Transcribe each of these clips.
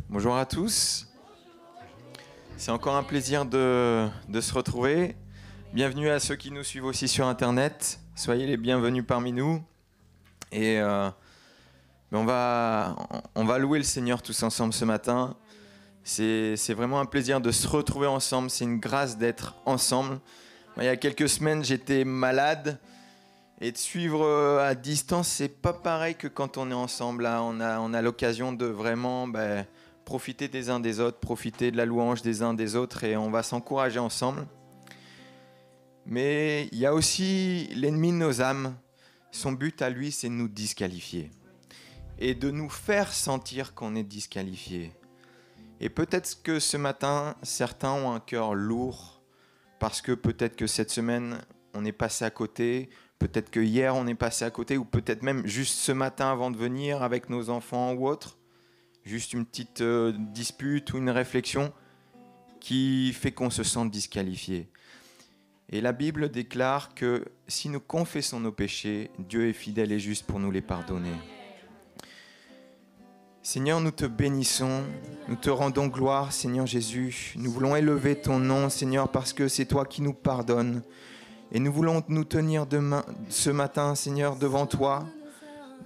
Bonjour à tous. C'est encore un plaisir de se retrouver. Bienvenue à ceux qui nous suivent aussi sur Internet. Soyez les bienvenus parmi nous. Et on va louer le Seigneur tous ensemble ce matin. C'est vraiment un plaisir de se retrouver ensemble. C'est une grâce d'être ensemble. Il y a quelques semaines, j'étais malade. Et de suivre à distance, c'est pas pareil que quand on est ensemble. Là, on a l'occasion de vraiment profiter des uns des autres, profiter de la louange des uns des autres, et on va s'encourager ensemble. Mais il y a aussi l'ennemi de nos âmes. Son but à lui, c'est de nous disqualifier et de nous faire sentir qu'on est disqualifié. Et peut-être que ce matin, certains ont un cœur lourd parce que peut-être que cette semaine, on est passé à côté. Peut-être que hier, on est passé à côté, ou peut-être même juste ce matin avant de venir avec nos enfants ou autre. Juste une petite dispute ou une réflexion qui fait qu'on se sent disqualifié. Et la Bible déclare que si nous confessons nos péchés, Dieu est fidèle et juste pour nous les pardonner. Seigneur, nous te bénissons, nous te rendons gloire, Seigneur Jésus. Nous voulons élever ton nom, Seigneur, parce que c'est toi qui nous pardonnes. Et nous voulons nous tenir ce matin, Seigneur, devant toi,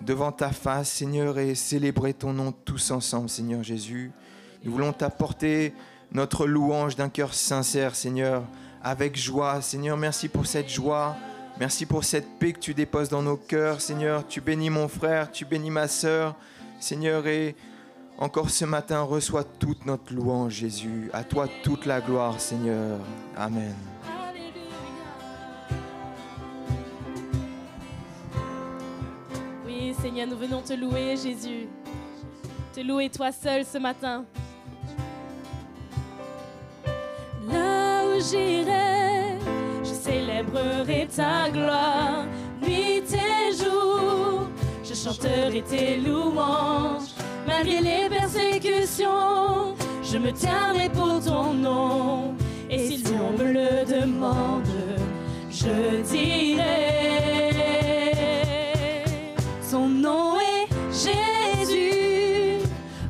devant ta face, Seigneur, et célébrer ton nom tous ensemble, Seigneur Jésus. Nous voulons t'apporter notre louange d'un cœur sincère, Seigneur, avec joie. Seigneur, merci pour cette joie, merci pour cette paix que tu déposes dans nos cœurs, Seigneur. Tu bénis mon frère, tu bénis ma sœur, Seigneur, et encore ce matin, reçois toute notre louange, Jésus. À toi toute la gloire, Seigneur. Amen. Seigneur, nous venons te louer, Jésus. Te louer toi seul ce matin. Là où j'irai, je célébrerai ta gloire. Nuit et jour, je chanterai tes louanges. Malgré les persécutions, je me tiendrai pour ton nom. Et si on me le demande, je dirai. Son nom est Jésus,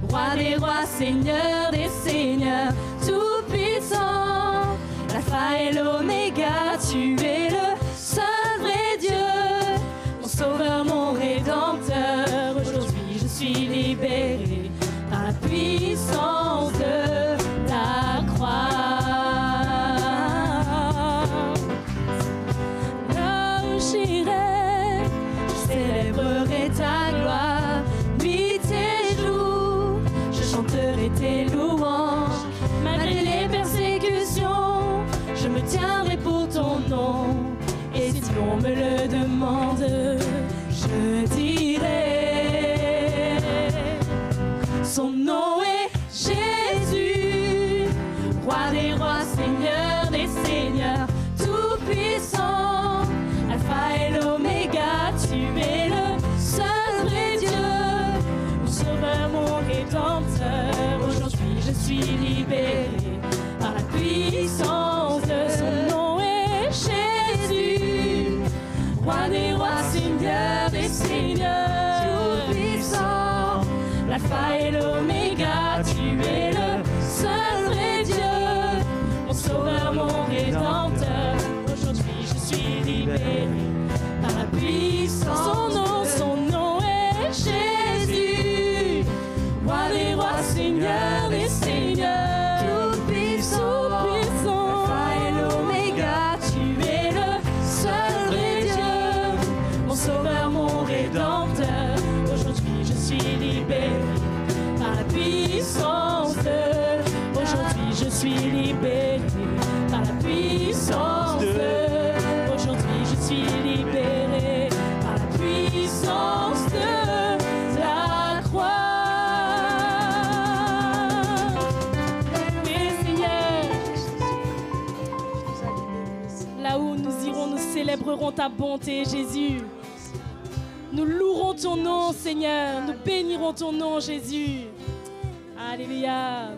roi des rois, seigneur des seigneurs, tout puissant, l'alpha et l'oméga, tu es le seul vrai Dieu, mon sauveur, mon rédempteur. Aujourd'hui je suis libéré par la puissance de ta croix. Là où j'irai, célébrerai ta gloire, nuit et jour, je chanterai tes louanges. Malgré les persécutions, je me tiendrai pour ton nom. Et si on me le demande, je dirai. Son nom est Jésus, roi des rois, seigneur des seigneurs, tout puissant, alpha et l'oméga, tu es le seul vrai Dieu, mon sauveur, mon rédempteur. Aujourd'hui je suis libéré par la puissance de son nom est Jésus, roi des rois, seigneur des seigneurs, tout puissant, l'alpha et l'oméga, tu es le seul vrai Dieu, mon sauveur, mon rédempteur. Aujourd'hui je suis libéré par la puissance. Son nom est Jésus, roi des rois, seigneur des seigneurs, tout puissant, alpha et l'oméga, tu es le seul vrai Dieu, mon sauveur, mon rédempteur. Aujourd'hui je suis libéré par la puissance de. Aujourd'hui je suis libéré par la puissance de. Aujourd'hui je suis libéré par la puissance de la croix. Oui, Seigneur, là où nous irons, nous célébrerons ta bonté, Jésus. Nous louerons ton nom, Seigneur. Nous bénirons ton nom, Jésus. Alléluia.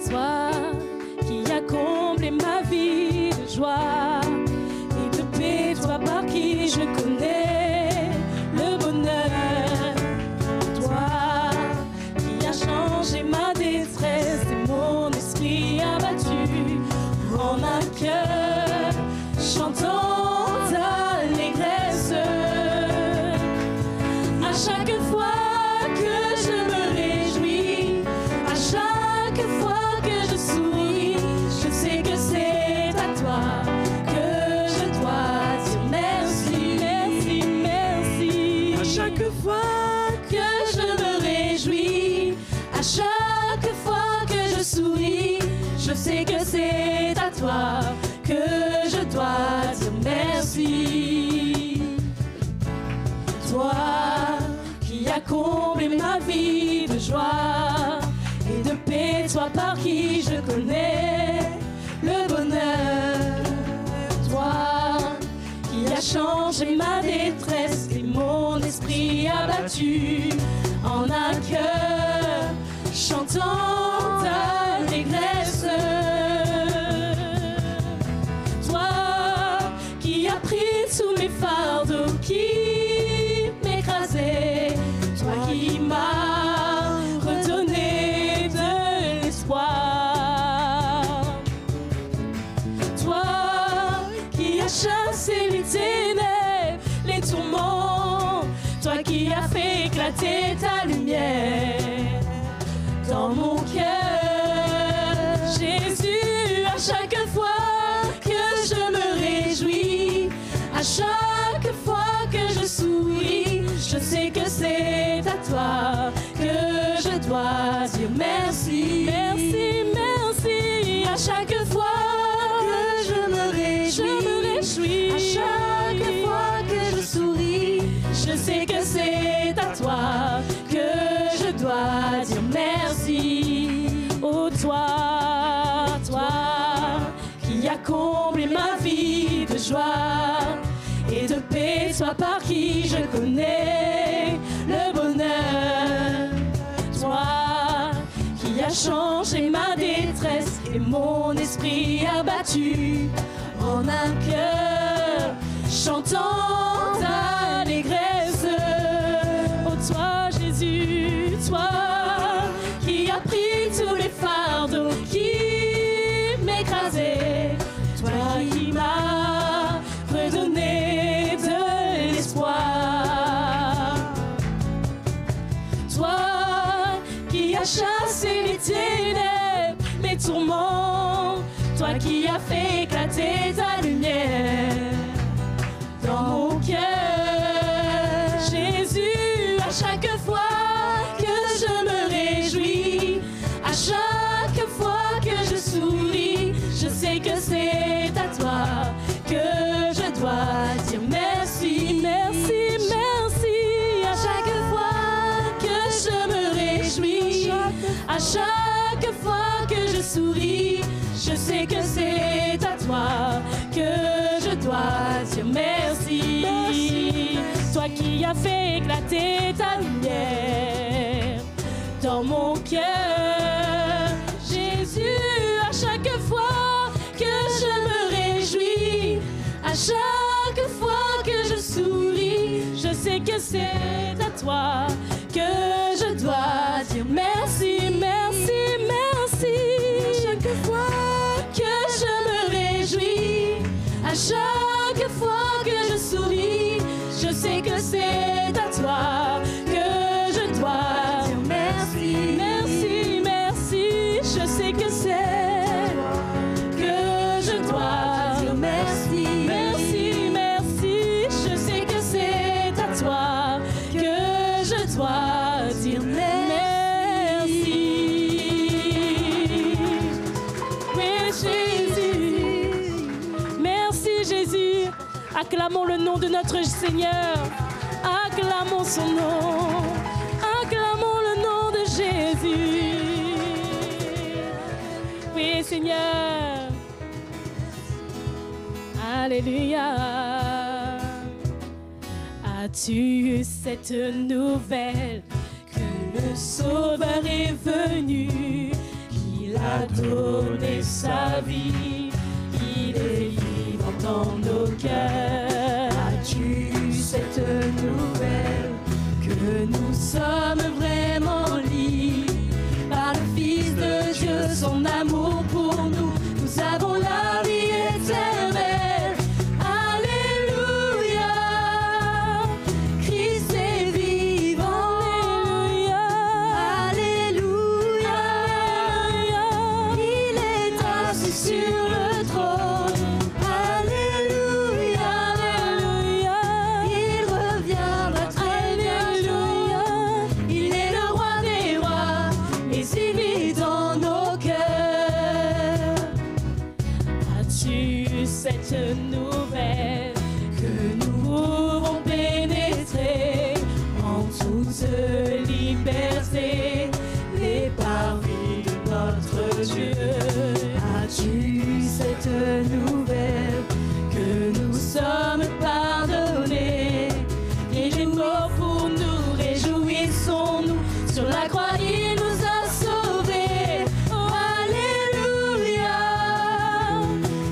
Toi qui joie et de paix, toi par qui je connais le bonheur. Toi qui as changé ma détresse et mon esprit abattu en un cœur chantant d'allégresse. À chaque fois que je me réjouis, à chaque fois que je souris, je sais que c'est à toi que je dois dire merci, merci, merci. À chaque fois que je me réjouis, à chaque fois que je souris, je sais que c'est à toi que je dois dire merci. Toi qui as comblé ma vie de joie et de paix, toi par qui je connais le bonheur. Toi qui as changé ma détresse et mon esprit abattu en un cœur chantant d'allégresse. Toi qui as pris tous mes fardeaux, qui m'écrasaient, toi qui m'as redonné de l'espoir. Toi qui as chassé les ténèbres, les tourments, toi qui as fait éclater ta lumière dans mon cœur. Jésus, à chaque fois que je me réjouis, à chaque fois que je souris, je sais que c'est à toi que je dois dire merci, merci, merci. À chaque fois que je me réjouis, à chaque fois que je souris, je sais que c'est à toi que je dois dire merci. Oh toi, toi qui as comblé ma vie de joie et de paix, toi par qui je connais le bonheur. Toi qui as changé ma détresse et mon esprit abattu en un cœur chantant d'allégresse. Oh toi Jésus, toi qui as pris tous les fardeaux, qui m'écrasaient, toi qui m'as redonné de l'espoir. Toi qui as chassé les ténèbres, mes tourments, toi qui as fait éclater ta lumière dans mon cœur. Jésus, à chaque fois que je me réjouis, à chaque fois que je souris, je sais que c'est à toi que je dois dire merci, merci, merci. À chaque fois que je me réjouis, à chaque fois que je souris, je sais que c'est à toi que je dois dire merci. Merci. Toi qui as fait éclater ta lumière dans mon cœur. Jésus, à chaque fois que je me réjouis, à chaque fois que je souris, je sais que c'est à toi que je dois dire merci, merci, merci. À chaque fois que je me réjouis, à chaque fois que je souris, je sais que c'est à toi que je dois dire merci, merci, merci. Je sais que c'est que je dois dire merci, merci, merci. Je sais que c'est à toi que je dois dire merci. Oui, Jésus, merci Jésus. Acclamons le nom de notre Seigneur. Acclamons son nom. Acclamons le nom de Jésus. Oui, Seigneur. Alléluia. As-tu eu cette nouvelle que le Sauveur est venu, qu'il a donné sa vie, il est vivant? dans nos cœurs. As-tu cette nouvelle que nous sommes vraiment libres par le Fils de Dieu, son amour pour nous, nous avons la vie éternelle. Alléluia, Christ est vivant. Alléluia, il est assis sur le trône. Alléluia, il reviendra très bientôt. Il est le roi des rois et il vit dans nos cœurs. As-tu cette nouvelle que nous pouvons pénétrer en toute liberté les parvis de notre Dieu? As-tu cette nouvelle que nous sommes pardonnés et les morts pour nous réjouissons-nous sur la croix il nous a sauvés. Oh, alléluia,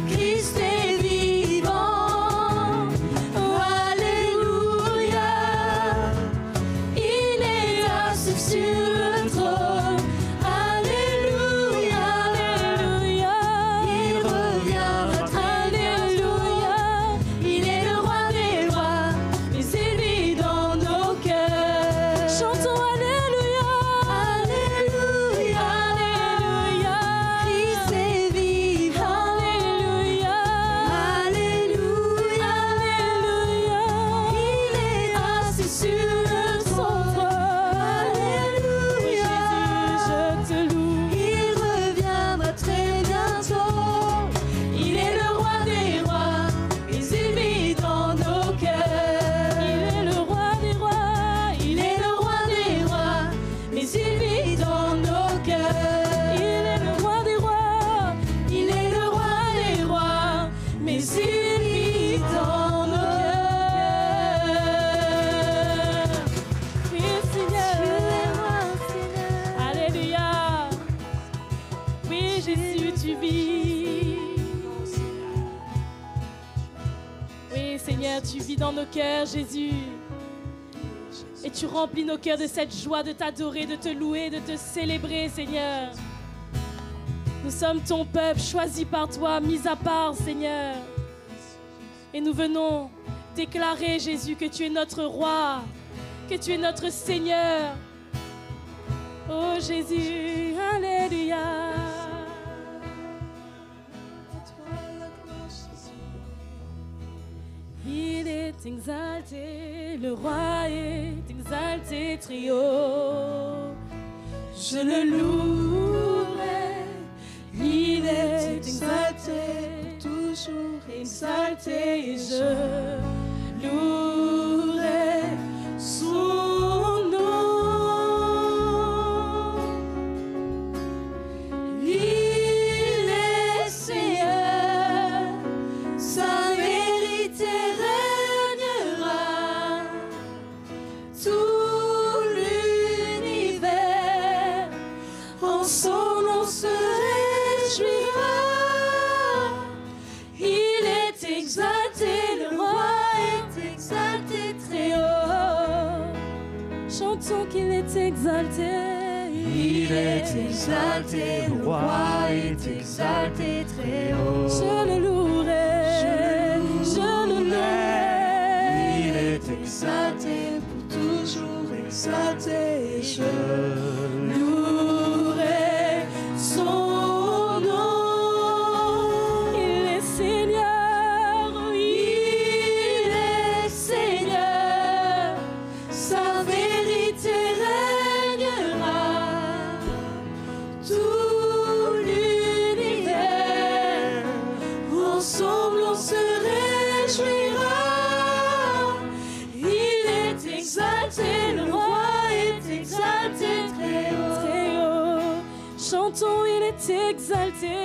Christ est vivant. Oh, alléluia, il est assis sur le trône. Alléluia, il reviendra très bientôt. Il est le roi des rois, mais il vit dans nos cœurs. Chantons alléluia, alléluia, alléluia, Christ est vivant. Alléluia, alléluia, alléluia, il est assis sur le trône. Alléluia, Jésus, je te loue. Il reviendra très bientôt. Il est le roi des rois, mais il vit dans nos cœurs. Il est le roi des rois, il est le roi des rois, mais il vit dans nos cœurs. Il est le roi des rois, il est le roi des rois, mais il vit dans nos cœurs. Oui, Seigneur, alléluia. Oui, Jésus, tu vis. Oui, Seigneur, tu vis dans nos cœurs, Jésus. Et tu remplis nos cœurs de cette joie de t'adorer, de te louer, de te célébrer, Seigneur. Nous sommes ton peuple, choisi par toi, mis à part, Seigneur. Et nous venons déclarer, Jésus, que tu es notre roi, que tu es notre Seigneur. Oh Jésus, alléluia. Il est exalté, le roi est exalté très haut. Je le louerai, il est exalté, toujours exalté, et je louerai son nom. Il est Seigneur, sa vérité régnera, tout l'univers en son nom se réjouira. Il est exalté, le roi est exalté très haut. Chantons qu'il est exalté. Il est exalté, le roi est exalté très haut. Je le louerai, je le louerai. Il est exalté, pour toujours exalté. Je louerai son nom. Il est Seigneur, il est Seigneur. Sa vérité régnera, tout l'univers ensemble on se réjouira. Il est exalté, le roi est exalté très haut. Très haut. Chantons, il est exalté.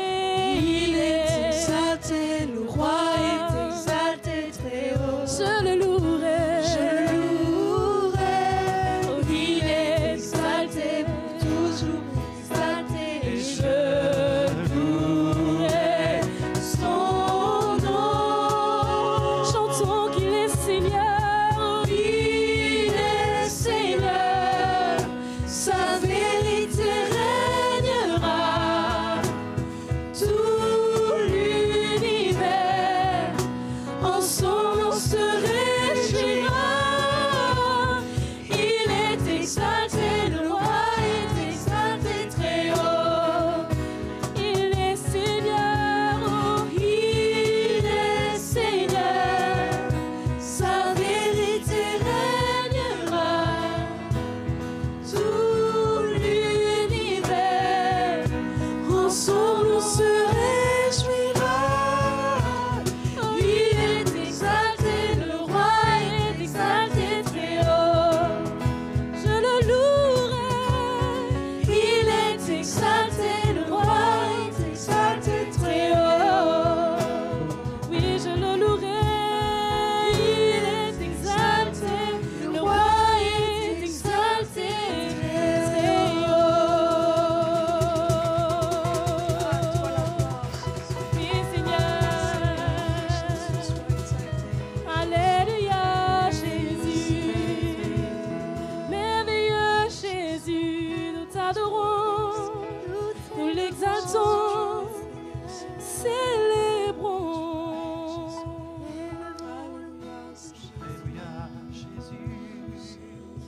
Il est exalté, le roi est exalté très haut. Je le louerai, je le louerai. Oh, il est exalté, toujours exalté. Et je louerai son nom. se réjouira. Il est exalté, le roi est exalté très haut. Je le louerai. Il est exalté, le roi est exalté très haut. Oui, je le louerai. Il est exalté, le roi est exalté très haut. Oui, Seigneur. Alléluia, Jésus. Merveilleux Jésus, nous t'adorons, nous l'exaltons, célébrons.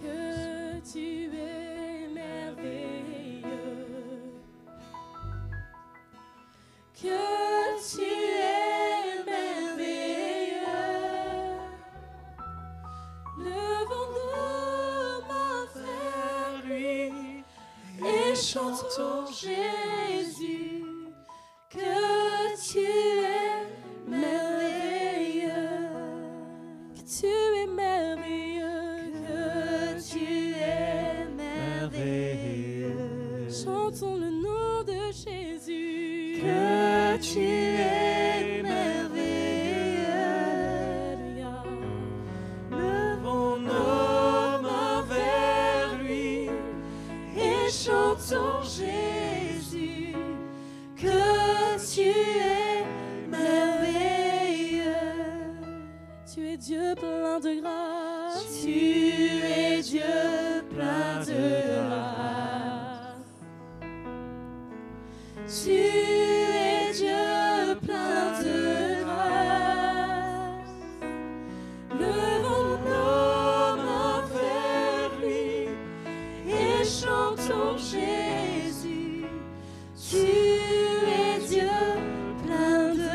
Que tu es merveilleux. Que tu es merveilleux. Levons-nous vers lui et chantons Jésus. Que tu es merveilleux. Que tu es merveilleux. Que tu es merveilleux. Chantons le nom de Jésus. Que tu es merveilleux. Levons nos mains vers lui et chantons Jésus. Que tu es merveilleux. Tu es Dieu plein de grâce. Tu es Dieu plein de grâce. Tu es Dieu plein de grâce. Levons nos mains vers lui et chantons Jésus. Tu es Dieu plein de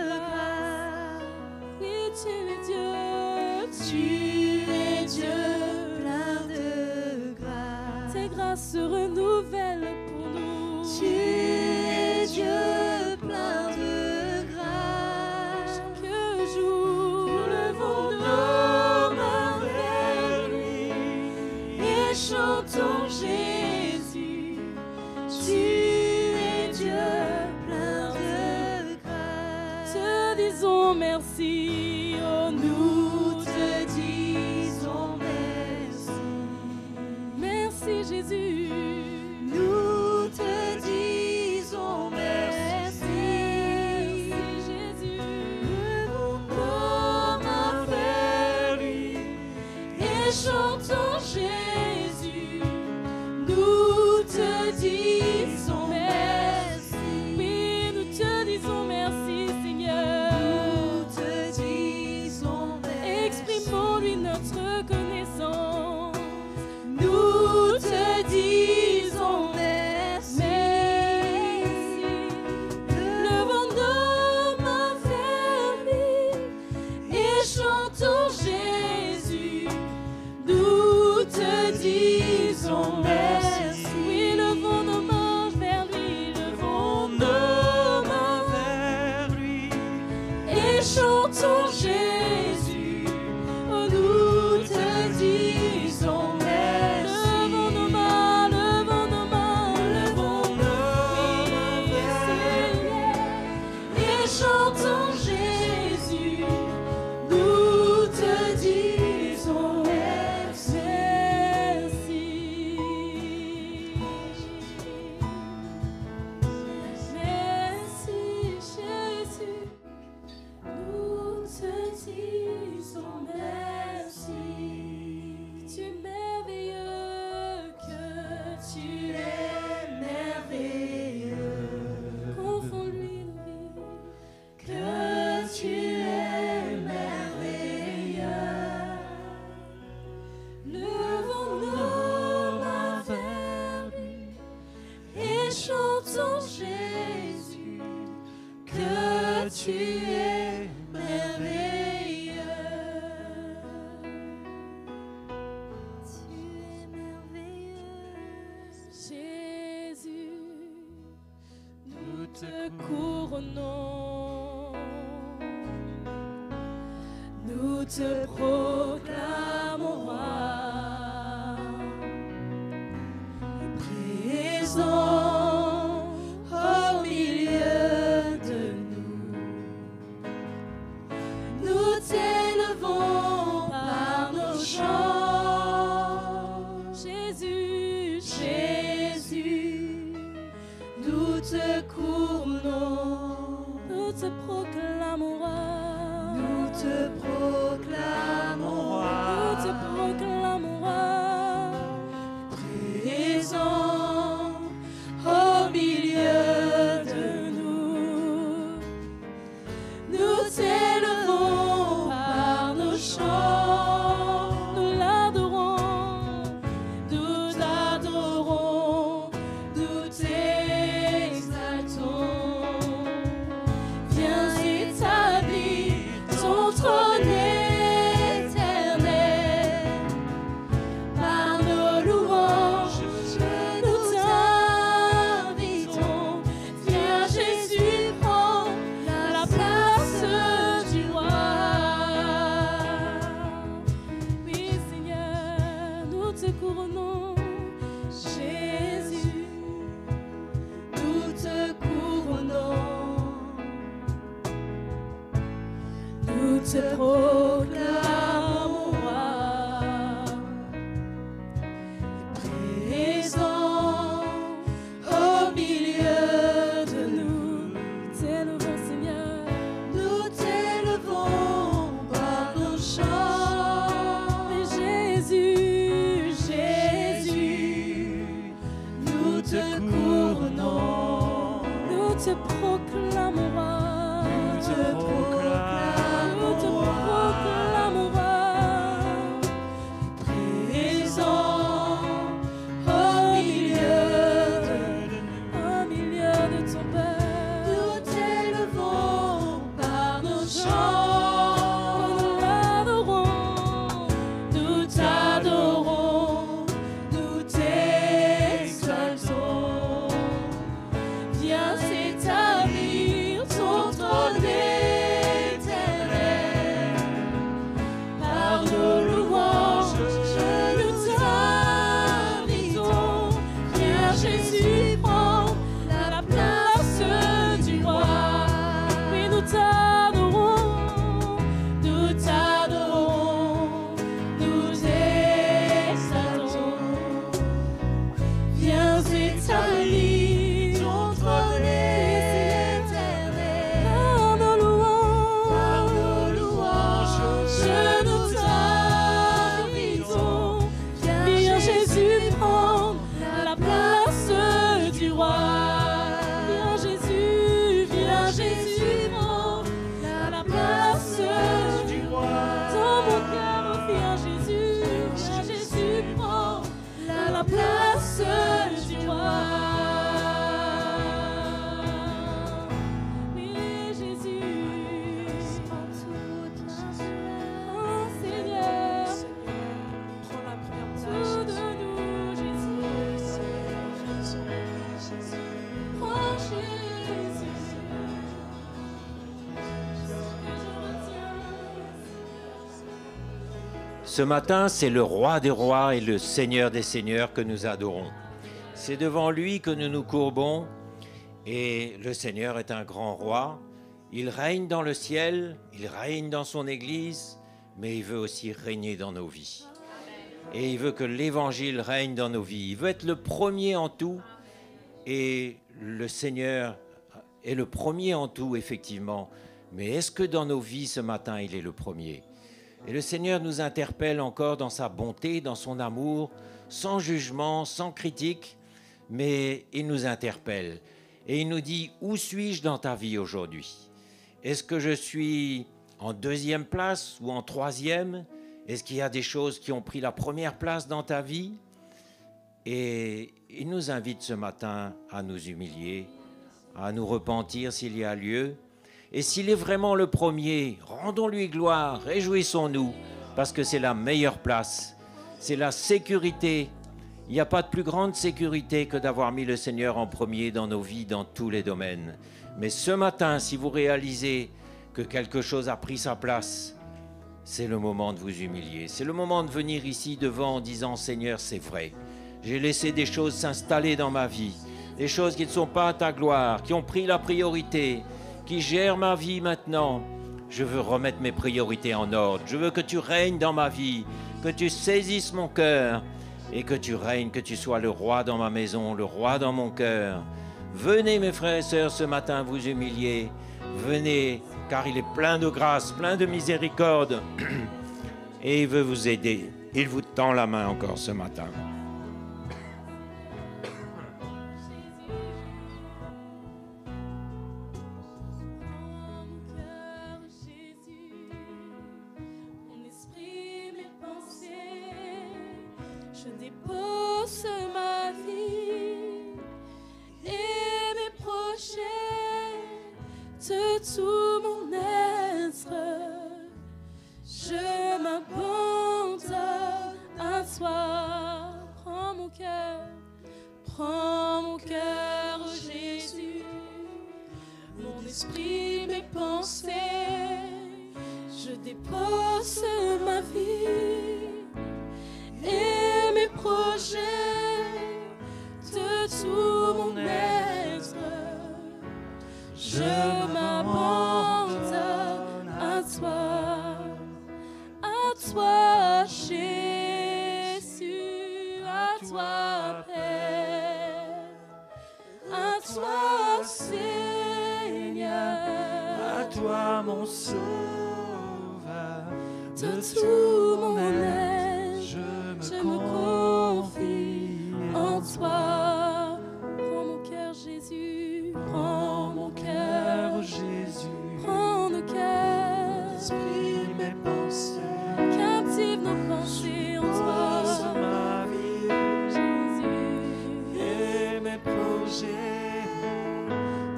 grâce. Oui, tu es Dieu. Tu es Dieu plein de grâce. Tes grâces se renouvellent pour nous. Tu es Dieu plein de grâce. Chaque jour, levons nos mains vers lui et chantons Jésus. Tu es Dieu plein de grâce. Te disons merci, oh nous te disons merci. Merci Jésus. Nous te disons merci. Jésus. Levons nos mains vers lui et chantons Jésus. Nous te disons merci. Oui, nous te disons merci, Seigneur. Nous te disons merci. Exprimons-lui notre reconnaissance. Nous te disons merci. Levons nos mains vers lui et chantons Jésus. Nous te disons merci. Oui, levons nos mains vers lui. Levons nos mains vers lui et chantons Jésus. Oh, nous te disons merci. Levons nos mains, levons nos mains, levons nos mains vers lui et chantons Jésus. Nous te disons merci. Merci Jésus. Nous te disons merci. Tu es merveilleux, que tu es merveilleux. Confonds-lui nos vies. Que tu es merveilleux. Levons nos mains vers lui et chantons Jésus. Que tu es merveilleux. Tu es merveilleux. Jésus, nous te couronnons. Nous te proclamons roi, présent au milieu de nous. Nous t'élevons par nos chants. Jésus, Jésus, nous te couronnons. Nous te proclamons roi. Nous te proclamons roi. Nous te proclamons roi. Présent au milieu de nous. Nous t'élevons par nos chants. Nous l'adorons. Nous t'adorons. Nous t'exaltons. Viens établir ton trône éternel. Par nos louanges, nous t'invitons. Viens Jésus, prends la place du roi. Oui Seigneur, nous te couronnons. Jésus, nous te couronnons. Nous te proclamons roi, présent au milieu de nous. T'élevons Seigneur, nous t'élevons par nos chants. Et Jésus, Jésus, nous te couronnons. Nous te proclamons roi. Nous te proclamons roi. Présent au milieu de ton peuple. Nous t'élevons par nos chants. Nous l'adorons. Nous t'adorons. Nous t'exaltons. Viens s'établir ton trône éternel. Par nos louanges, nous t'invitons. Viens Jésus, prends la place du roi. Oui, nous t'adorons. Nous t'adorons. Nous exaltons. Viens établir ton trône éternel. Par nos louanges, nous t'invitons. Viens Jésus, prends la place du roi. Viens Jésus, prends la place du roi. Dans mon cœur, viens Jésus, prends la place du roi. Oui, Jésus, prends toute la joie. Oh Seigneur, prends la première place. Tout de nous, Jésus. Prends Jésus. Que je retiens. Ce matin, c'est le roi des rois et le seigneur des seigneurs que nous adorons. C'est devant lui que nous nous courbons et le Seigneur est un grand roi. Il règne dans le ciel, il règne dans son église, mais il veut aussi régner dans nos vies. Et il veut que l'évangile règne dans nos vies. Il veut être le premier en tout et le Seigneur est le premier en tout, effectivement. Mais est-ce que dans nos vies ce matin, il est le premier ? Et le Seigneur nous interpelle encore dans sa bonté, dans son amour, sans jugement, sans critique, mais il nous interpelle. Et il nous dit, où suis-je dans ta vie aujourd'hui ? Est-ce que je suis en deuxième place ou en troisième ? Est-ce qu'il y a des choses qui ont pris la première place dans ta vie ? Et il nous invite ce matin à nous humilier, à nous repentir s'il y a lieu. Et s'il est vraiment le premier, rendons-lui gloire, réjouissons-nous, parce que c'est la meilleure place, c'est la sécurité Il n'y a pas de plus grande sécurité que d'avoir mis le Seigneur en premier dans nos vies, dans tous les domaines. Mais ce matin, si vous réalisez que quelque chose a pris sa place, c'est le moment de vous humilier. C'est le moment de venir ici devant en disant « Seigneur, c'est vrai. J'ai laissé des choses s'installer dans ma vie, des choses qui ne sont pas à ta gloire, qui ont pris la priorité, qui gèrent ma vie maintenant. Je veux remettre mes priorités en ordre. Je veux que tu règnes dans ma vie, que tu saisisses mon cœur et que tu règnes, que tu sois le roi dans ma maison, le roi dans mon cœur. Venez mes frères et sœurs ce matin vous humilier. Venez car il est plein de grâce, plein de miséricorde et il veut vous aider. Il vous tend la main encore ce matin. Je dépose ma vie et mes projets de tout mon être. Je m'abandonne à toi. Prends mon cœur, oh Jésus. Mon esprit, mes pensées, je dépose ma vie et mes projets de tout mon être. Je m'abandonne à toi Jésus, à toi Père, à toi Seigneur, à toi mon Sauveur, de tout mon être. Je me confie en toi. Prends mon cœur Jésus, prends mon cœur Jésus, prends nos cœurs, esprit mes pensées, captive nos pensées en toi. Pose ma vie, Jésus, et mes projets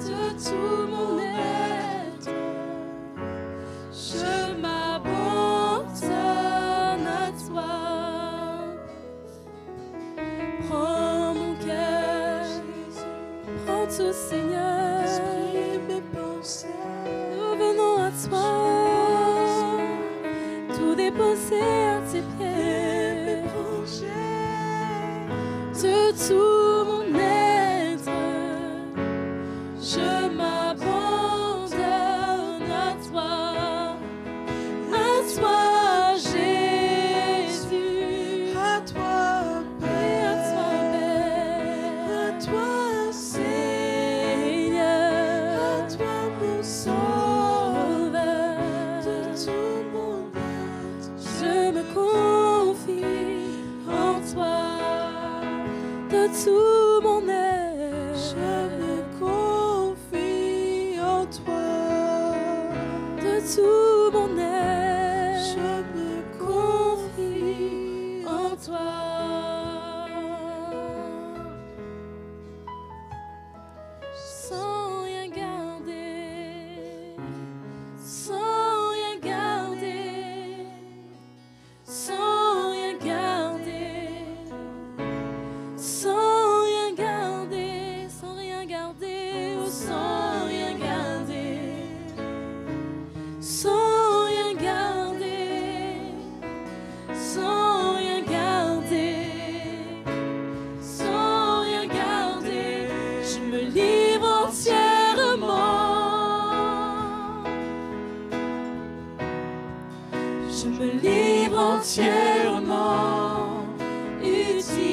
de tout mon être. Je m'abandonne à toi. Prends mon cœur, prends tout Seigneur. esprit mes pensées, Nous venons à toi, tout déposer à tes et mes pieds. projets De tout mon être, je m'abandonne à toi Jésus, à toi et à toi Père, à toi Seigneur, à toi mon Sauveur, de tout mon être. je me confie en toi, de tout mon être, Je me confie en toi, de tout mon être, je me confie en toi. Sans rien garder, sans rien garder, sans rien garder, sans rien garder, sans rien garder, oh, sans rien garder, sans rien garder, sans rien garder, sans rien garder, je me livre entièrement. Je me livre entièrement, utilise-moi.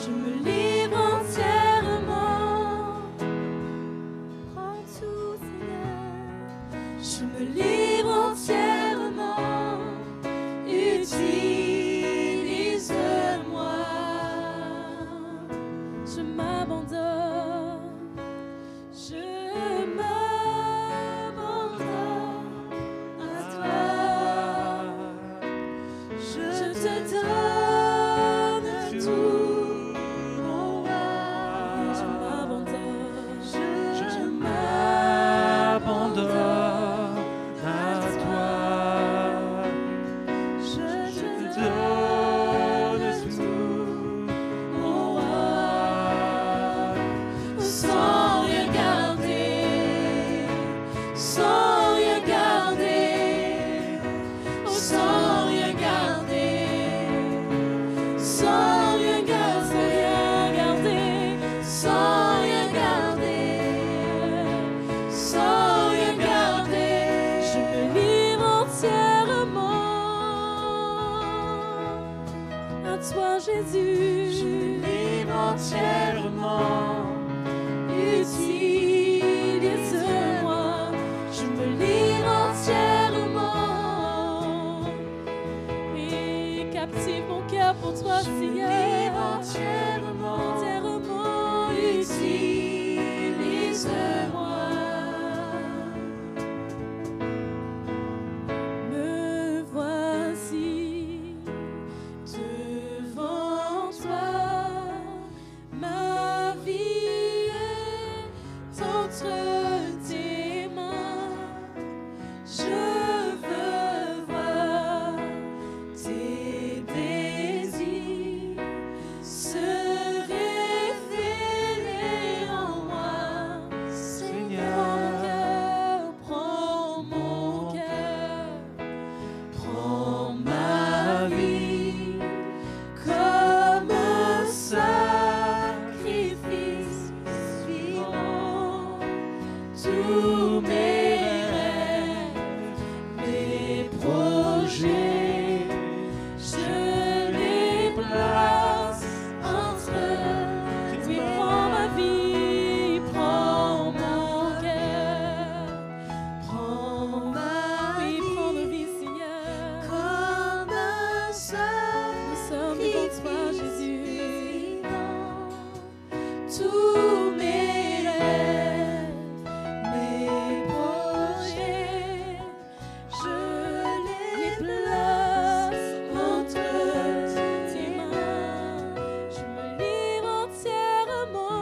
Je me livre entièrement, prends tout Seigneur. Je me livre entièrement, utilise-moi. Je m'abandonne, je m'abandonne à toi. Je te donne tout mon âme. Je m'abandonne, m'abandonne à tous mes rêves, mes projets, je les place entre eux. Oui, prends ma vie, prends mon cœur, prends ma vie, prends nos vies, Seigneur. Comme un seul Nous sommes devant toi, Jésus. tous mes rêves, mes projets, je les place entre tes mains. Je me livre entièrement.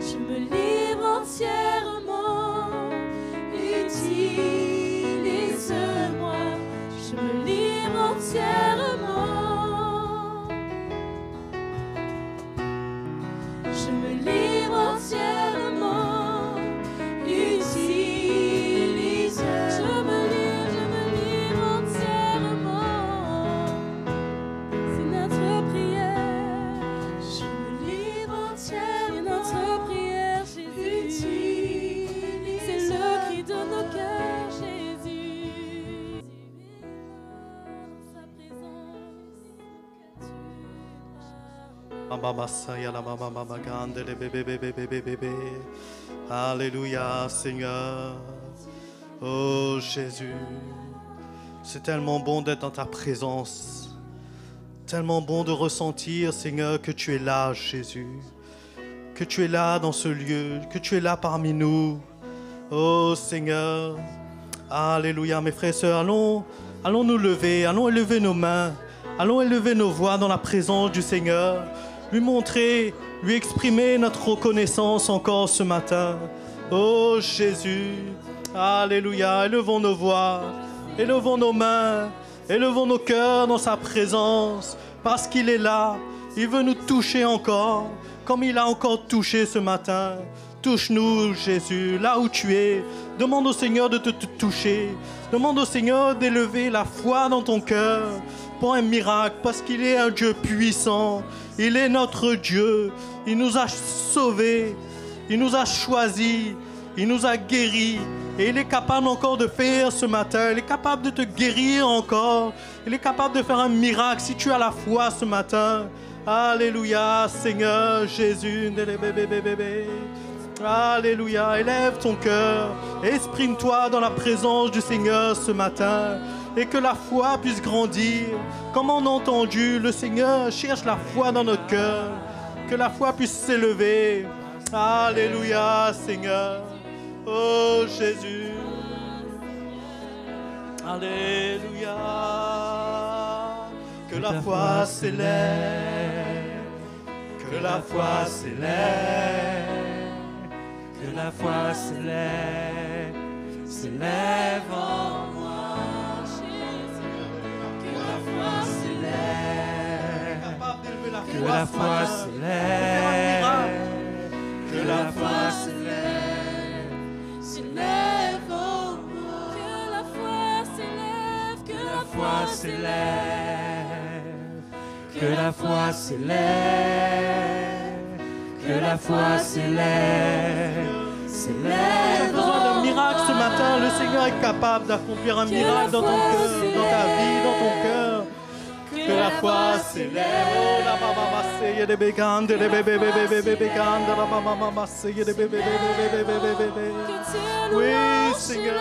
Je me livre entièrement, utilise-moi. Je me livre entièrement. Je me livre entièrement, utilise. Je me livre entièrement. C'est notre prière. Je me livre C'est entièrement, notre prière, Jésus. C'est le cri de nos cœurs, Jésus. Dans sa présence, Alléluia, Seigneur. Oh Jésus, c'est tellement bon d'être dans ta présence. Tellement bon de ressentir, Seigneur, que tu es là, Jésus. Que tu es là dans ce lieu, que tu es là parmi nous. Oh Seigneur. Alléluia, mes frères et sœurs, allons nous lever, allons élever nos mains, allons élever nos voix dans la présence du Seigneur, lui montrer, lui exprimer notre reconnaissance encore ce matin. Oh Jésus, alléluia, élevons nos voix, élevons nos mains, élevons nos cœurs dans sa présence, parce qu'il est là, il veut nous toucher encore, comme il a encore touché ce matin. Touche-nous, Jésus, là où tu es. Demande au Seigneur de te toucher. Demande au Seigneur d'élever la foi dans ton cœur pour un miracle, parce qu'il est un Dieu puissant. Il est notre Dieu. Il nous a sauvés. Il nous a choisis. Il nous a guéris. Et il est capable encore de faire ce matin. Il est capable de te guérir encore. Il est capable de faire un miracle si tu as la foi ce matin. Alléluia, Seigneur Jésus. Alléluia, élève ton cœur, exprime-toi dans la présence du Seigneur ce matin et que la foi puisse grandir. Comme on a entendu, le Seigneur cherche la foi dans notre cœur, que la foi puisse s'élever. Alléluia, Seigneur. Oh Jésus. Alléluia. Que la foi s'élève, que la foi s'élève. Que la foi s'élève, s'élève en moi, Jésus. Que la foi s'élève, que la foi s'élève, que la foi s'élève, s'élève en moi. Que la foi s'élève, que la foi s'élève. Que la foi s'élève, que la foi s'élève, Tu as s'élève besoin d'un en miracle ce matin. Le Seigneur est capable d'accomplir un miracle dans ton cœur, dans ta vie, dans ton cœur. Que la foi s'élève. Oh, la maman massée, des bégandes, des bébés, bébés, bégandes, la maman massée, des bébés, bébés, bébés. Oui, Seigneur,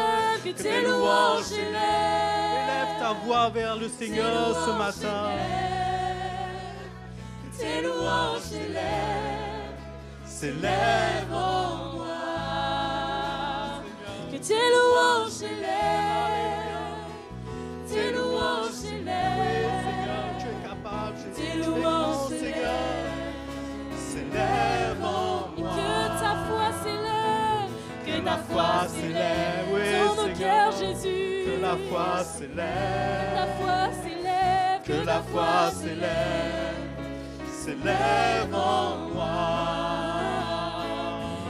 que que tes tes louanges louanges élèvent. élève ta voix vers le Seigneur ce matin. Que tes louanges élèvent, S'élève en moi. Que tes louanges élèvent, tes louanges Seigneur, élèvent. tu es capable, Jésus. Tes Tu es louanges grand, Seigneur. S'élève en Et moi. que ta foi s'élève, que ta foi s'élève oui, dans nos Seigneur. cœurs, Jésus. Que la foi Que s'élève. ta foi s'élève, Que la foi s'élève. S'élève en moi.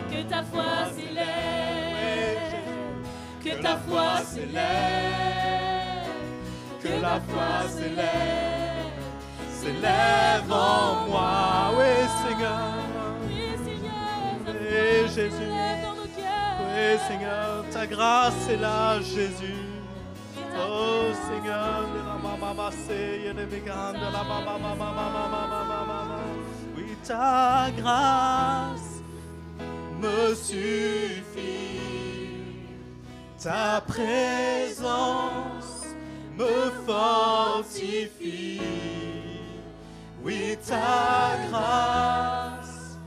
Que ta foi s'élève, que ta foi s'élève, Que la foi s'élève. S'élève en moi. Oui, Seigneur. Oui, grâce est là, Jésus. Oh Seigneur, oui, ta grâce me suffit. Ta présence me fortifie. Oui, ta grâce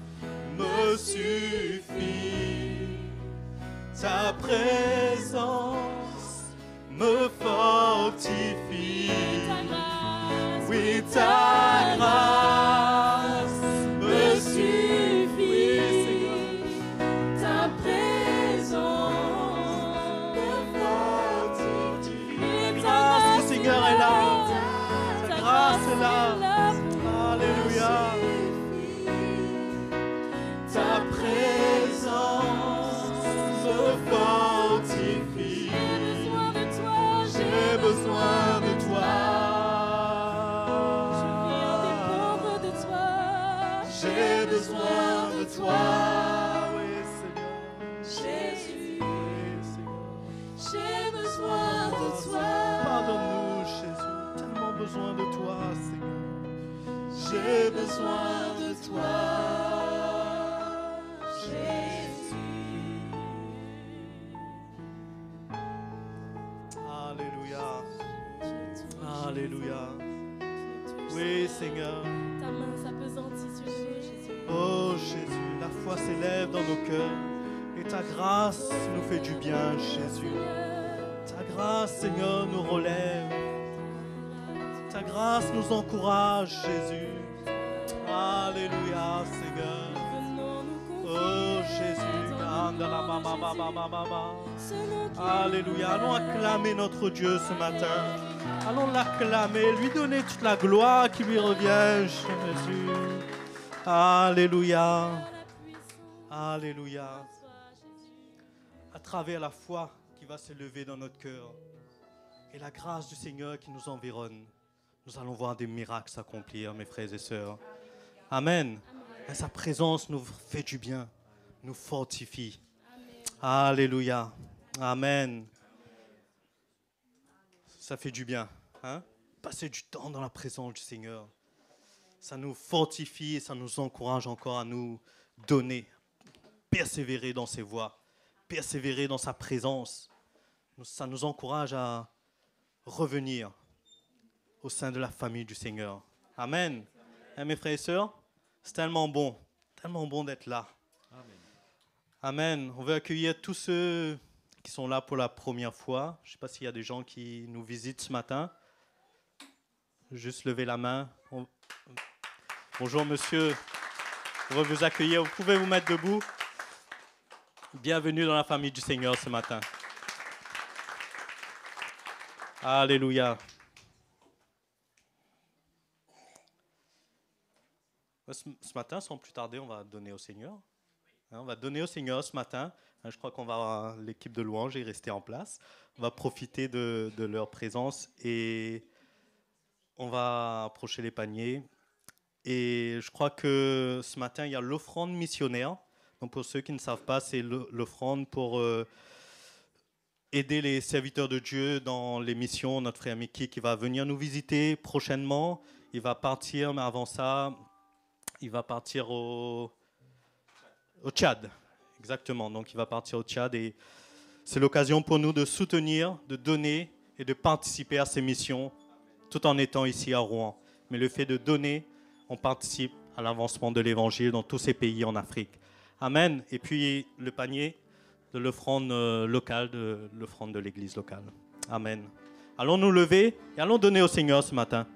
me suffit. Ta présence me fortifie. Oui, ta grâce me suffit. Ta présence me fortifie. La grâce du Seigneur est là. Ta grâce est là. Alléluia. Ta présence me fortifie. J'ai besoin de toi. J'ai besoin de toi. Oui, Seigneur. Jésus, Oui, Seigneur. j'ai besoin de toi. Pardonne-nous, Jésus. Tellement besoin de toi, Seigneur. J'ai besoin de toi, Jésus. Alléluia. Alléluia. Oui, Seigneur. Ta main s'appesantit sur nous, Jésus. Oh Jésus, la foi s'élève dans nos cœurs et ta grâce nous fait du bien, Jésus. Ta grâce, Seigneur, nous relève. Ta grâce nous encourage, Jésus. Alléluia, Seigneur. Venons nous Oh confier Jésus. dans ce nom qui Alléluia. Allons acclamer notre Dieu ce matin. Allons l'acclamer, lui donner toute la gloire qui lui revient, Jésus. Alléluia. Alléluia. À travers la foi qui va se lever dans notre cœur et la grâce du Seigneur qui nous environne, nous allons voir des miracles s'accomplir, mes frères et sœurs. Amen. Et sa présence nous fait du bien, nous fortifie. Alléluia. Amen. Ça fait du bien, hein? Passer du temps dans la présence du Seigneur. Ça nous fortifie et ça nous encourage encore à nous donner, persévérer dans ses voies, persévérer dans sa présence. Ça nous encourage à revenir au sein de la famille du Seigneur. Amen. Hein, mes frères et sœurs, c'est tellement bon d'être là. Amen. On veut accueillir tous ceux qui sont là pour la première fois. Je ne sais pas s'il y a des gens qui nous visitent ce matin. Juste lever la main. Bonjour monsieur, on va vous accueillir. Vous pouvez vous mettre debout. Bienvenue dans la famille du Seigneur ce matin. Alléluia. Ce matin, sans plus tarder, on va donner au Seigneur. On va donner au Seigneur ce matin. Je crois qu'on va, l'équipe de louange est restée en place. On va profiter de leur présence et on va approcher les paniers. Et je crois que ce matin, il y a l'offrande missionnaire. Donc pour ceux qui ne savent pas, c'est l'offrande pour aider les serviteurs de Dieu dans les missions. Notre frère Mickey qui va venir nous visiter prochainement. Il va partir, mais avant ça, il va partir au Tchad. Exactement, donc il va partir au Tchad et c'est l'occasion pour nous de soutenir, de donner et de participer à ces missions tout en étant ici à Rouen. Mais le fait de donner, on participe à l'avancement de l'Évangile dans tous ces pays en Afrique. Amen. Et puis le panier de l'offrande locale, de l'offrande de l'Église locale. Amen. Allons nous lever et allons donner au Seigneur ce matin.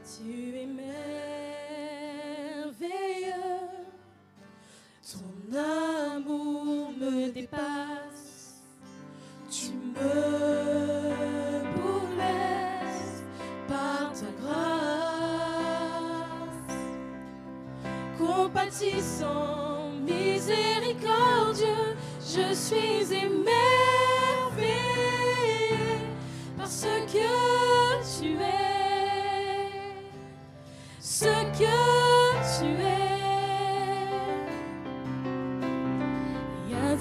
tu es merveilleux, ton amour me dépasse, tu me bouleverses par ta grâce, compatissant, miséricordieux, je suis émerveillé parce que tu es. Ce que tu es,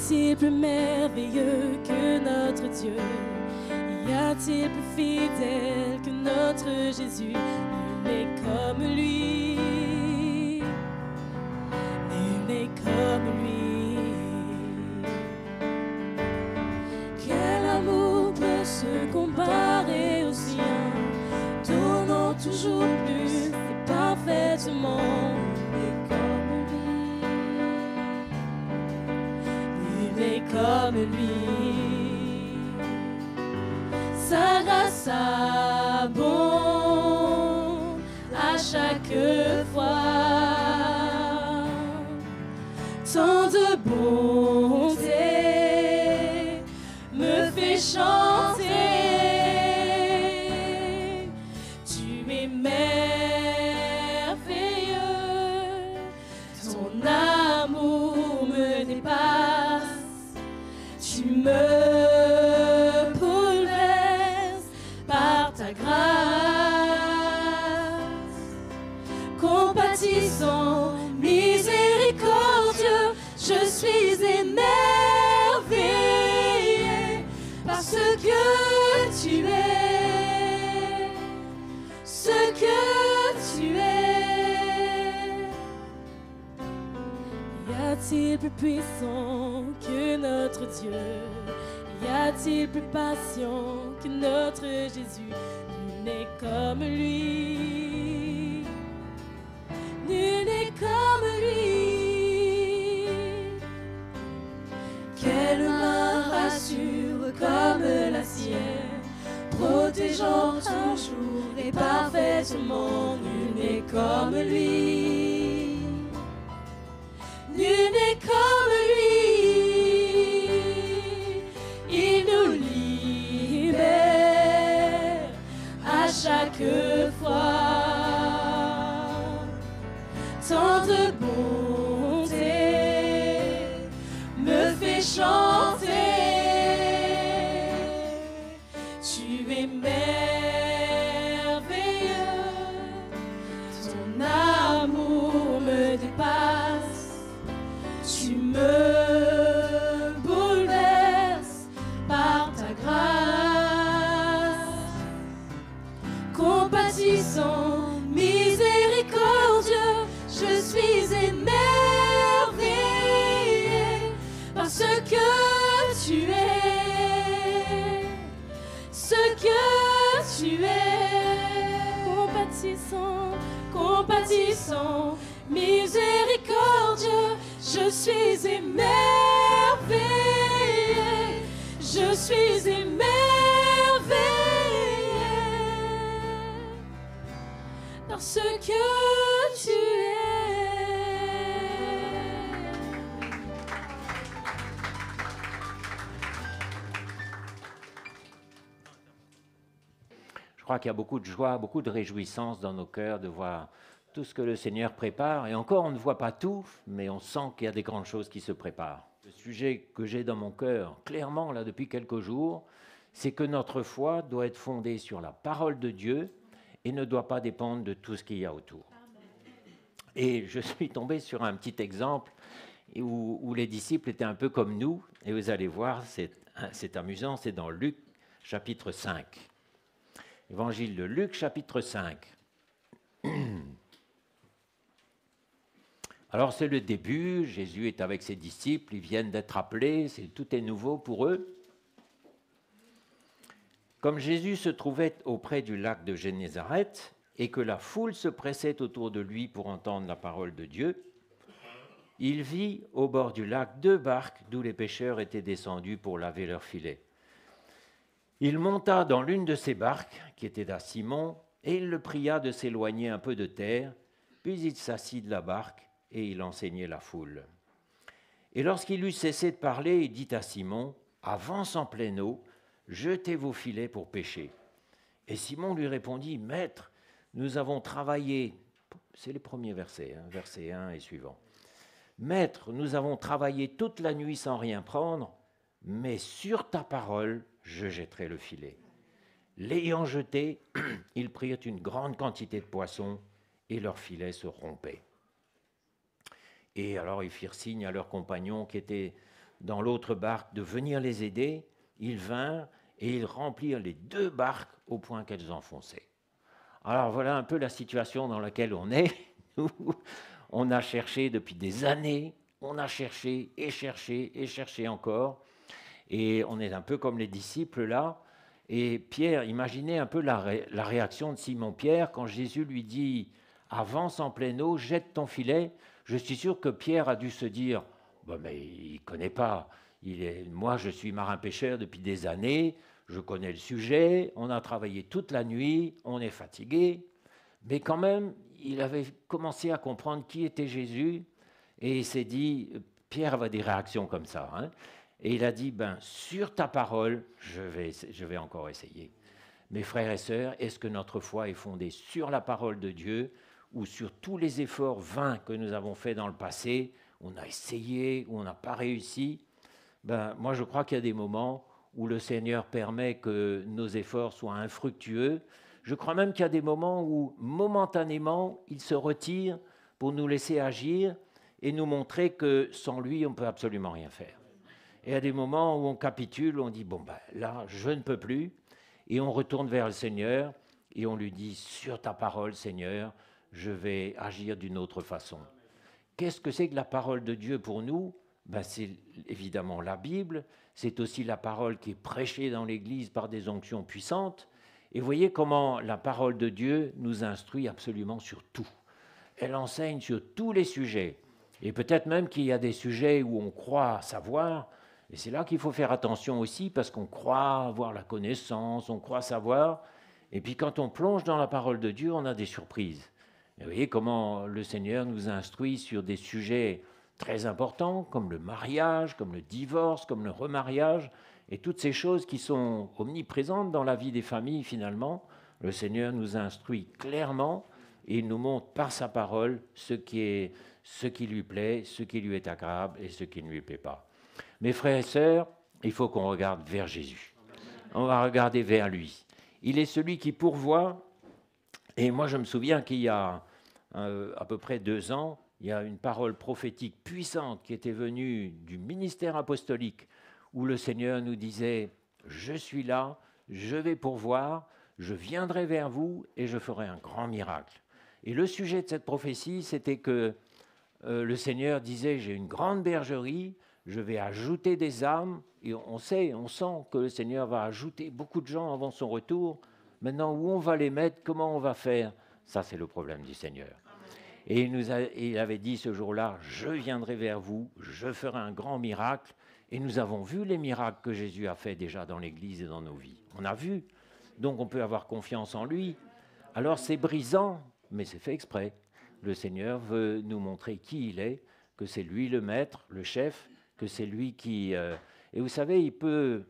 a-t-il plus merveilleux que notre Dieu? Y a-t-il plus fidèle que notre Jésus? Nul n'est comme lui. Nul n'est comme lui. Quel amour peut se comparer au sien? Donnant toujours plus et parfaitement. Nul n'est comme lui. Sa grâce abonde à chaque fois. Tant de bonté me fait chanter. Tu es merveilleux. Ton amour me dépasse. Tu me bouleverses par ta grâce. Compatissant, miséricordieux, je suis émerveillé par ce que tu es, ce que tu es. Y a-t-il plus puissant que notre Dieu? Y a-t-il plus patient que notre Jésus? Nul n'est comme lui. Nul n'est comme lui. Quelle main rassure comme la sienne, protégeant toujours et parfaitement. Nul n'est comme lui. Nul n'est comme lui. Il nous libère à chaque fois. Tant de bonté me fait chanter. Tu es merveilleux. Ton amour me dépasse. Tu me bouleverses par ta grâce. Compatissant, miséricordieux, je suis émerveillé par ce que tu es, ce que tu es. Compatissant, compatissant, miséricordieux, je suis émerveillé, je suis émerveillé par ce que tu es. Je crois qu'il y a beaucoup de joie, beaucoup de réjouissance dans nos cœurs de voir tout ce que le Seigneur prépare. Et encore, on ne voit pas tout, mais on sent qu'il y a des grandes choses qui se préparent. Le sujet que j'ai dans mon cœur, clairement, là, depuis quelques jours, c'est que notre foi doit être fondée sur la parole de Dieu et ne doit pas dépendre de tout ce qu'il y a autour. Et je suis tombé sur un petit exemple où les disciples étaient un peu comme nous, et vous allez voir, c'est amusant, c'est dans Luc chapitre 5. Évangile de Luc chapitre 5. Alors c'est le début, Jésus est avec ses disciples, ils viennent d'être appelés, tout est nouveau pour eux. Comme Jésus se trouvait auprès du lac de Génézareth et que la foule se pressait autour de lui pour entendre la parole de Dieu, il vit au bord du lac 2 barques d'où les pêcheurs étaient descendus pour laver leurs filets. Il monta dans l'une de ces barques, qui était à Simon, et il le pria de s'éloigner un peu de terre, puis il s'assit de la barque et il enseignait la foule. Et lorsqu'il eut cessé de parler, il dit à Simon, « Avance en pleine eau, jetez vos filets pour pêcher. » Et Simon lui répondit, « Maître, nous avons travaillé... » C'est les premiers versets, verset 1 et suivant. « Maître, nous avons travaillé toute la nuit sans rien prendre, mais sur ta parole, je jetterai le filet. » L'ayant jeté, ils prirent une grande quantité de poissons et leurs filets se rompaient. Et alors ils firent signe à leurs compagnons qui étaient dans l'autre barque de venir les aider. Ils vinrent et ils remplirent les 2 barques au point qu'elles enfonçaient. Alors voilà un peu la situation dans laquelle on est. Nous, on a cherché depuis des années, on a cherché et cherché et cherché encore. Et on est un peu comme les disciples là. Et Pierre, imaginez un peu la réaction de Simon-Pierre quand Jésus lui dit « Avance en pleine eau, jette ton filet ». Je suis sûr que Pierre a dû se dire bon, « mais il ne connaît pas. Moi, je suis marin-pêcheur depuis des années, je connais le sujet, on a travaillé toute la nuit, on est fatigué. » Mais quand même, il avait commencé à comprendre qui était Jésus et il s'est dit, Pierre avait des réactions comme ça, hein, et il a dit, sur ta parole, je vais encore essayer. Mes frères et sœurs, est-ce que notre foi est fondée sur la parole de Dieu ou sur tous les efforts vains que nous avons faits dans le passé, où on a essayé, où on n'a pas réussi? Moi, je crois qu'il y a des moments où le Seigneur permet que nos efforts soient infructueux. Je crois même qu'il y a des moments où, momentanément, il se retire pour nous laisser agir et nous montrer que sans lui, on ne peut absolument rien faire. Et il y a des moments où on capitule, on dit, là, je ne peux plus. Et on retourne vers le Seigneur et on lui dit, sur ta parole, Seigneur, je vais agir d'une autre façon. Qu'est-ce que c'est que la parole de Dieu pour nous? C'est évidemment la Bible, c'est aussi la parole qui est prêchée dans l'Église par des onctions puissantes. Et voyez comment la parole de Dieu nous instruit absolument sur tout. Elle enseigne sur tous les sujets. Et peut-être même qu'il y a des sujets où on croit savoir, et c'est là qu'il faut faire attention aussi, parce qu'on croit avoir la connaissance, on croit savoir, et puis quand on plonge dans la parole de Dieu, on a des surprises. Et vous voyez comment le Seigneur nous instruit sur des sujets très importants, comme le mariage, comme le divorce, comme le remariage, et toutes ces choses qui sont omniprésentes dans la vie des familles finalement. Le Seigneur nous instruit clairement et il nous montre par sa parole ce qui lui plaît, ce qui lui est agréable et ce qui ne lui plaît pas. Mes frères et sœurs, il faut qu'on regarde vers Jésus. On va regarder vers lui. Il est celui qui pourvoit. Et moi, je me souviens qu'il y a à peu près 2 ans, il y a une parole prophétique puissante qui était venue du ministère apostolique où le Seigneur nous disait « Je suis là, je vais pourvoir, je viendrai vers vous et je ferai un grand miracle. » Et le sujet de cette prophétie, c'était que le Seigneur disait « J'ai une grande bergerie, je vais ajouter des âmes. » Et on sent que le Seigneur va ajouter beaucoup de gens avant son retour. Maintenant, où on va les mettre, comment on va faire? Ça, c'est le problème du Seigneur. Et il avait dit ce jour-là, je viendrai vers vous, je ferai un grand miracle. Et nous avons vu les miracles que Jésus a fait déjà dans l'Église et dans nos vies. On a vu, donc on peut avoir confiance en lui. Alors c'est brisant, mais c'est fait exprès. Le Seigneur veut nous montrer qui il est, que c'est lui le maître, le chef, que c'est lui qui... Et vous savez, il peut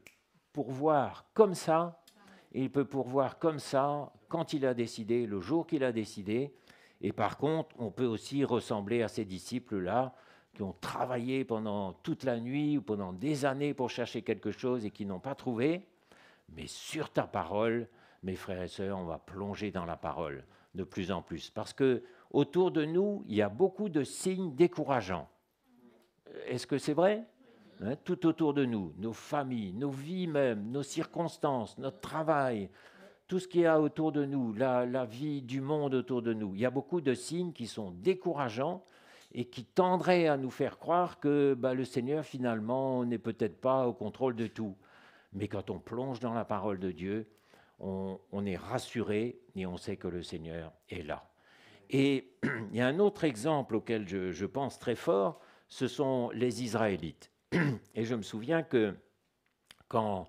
pourvoir comme ça, et il peut pourvoir comme ça, quand il a décidé, le jour qu'il a décidé. Et par contre, on peut aussi ressembler à ces disciples-là qui ont travaillé pendant toute la nuit ou pendant des années pour chercher quelque chose et qui n'ont pas trouvé. Mais sur ta parole, mes frères et sœurs, on va plonger dans la parole de plus en plus. Parce que autour de nous, il y a beaucoup de signes décourageants. Est-ce que c'est vrai? Tout autour de nous, nos familles, nos vies même, nos circonstances, notre travail, tout ce qu'il y a autour de nous, la vie du monde autour de nous. Il y a beaucoup de signes qui sont décourageants et qui tendraient à nous faire croire que le Seigneur, finalement, n'est peut-être pas au contrôle de tout. Mais quand on plonge dans la parole de Dieu, on est rassuré et on sait que le Seigneur est là. Et il y a un autre exemple auquel je pense très fort, ce sont les Israélites. Et je me souviens que quand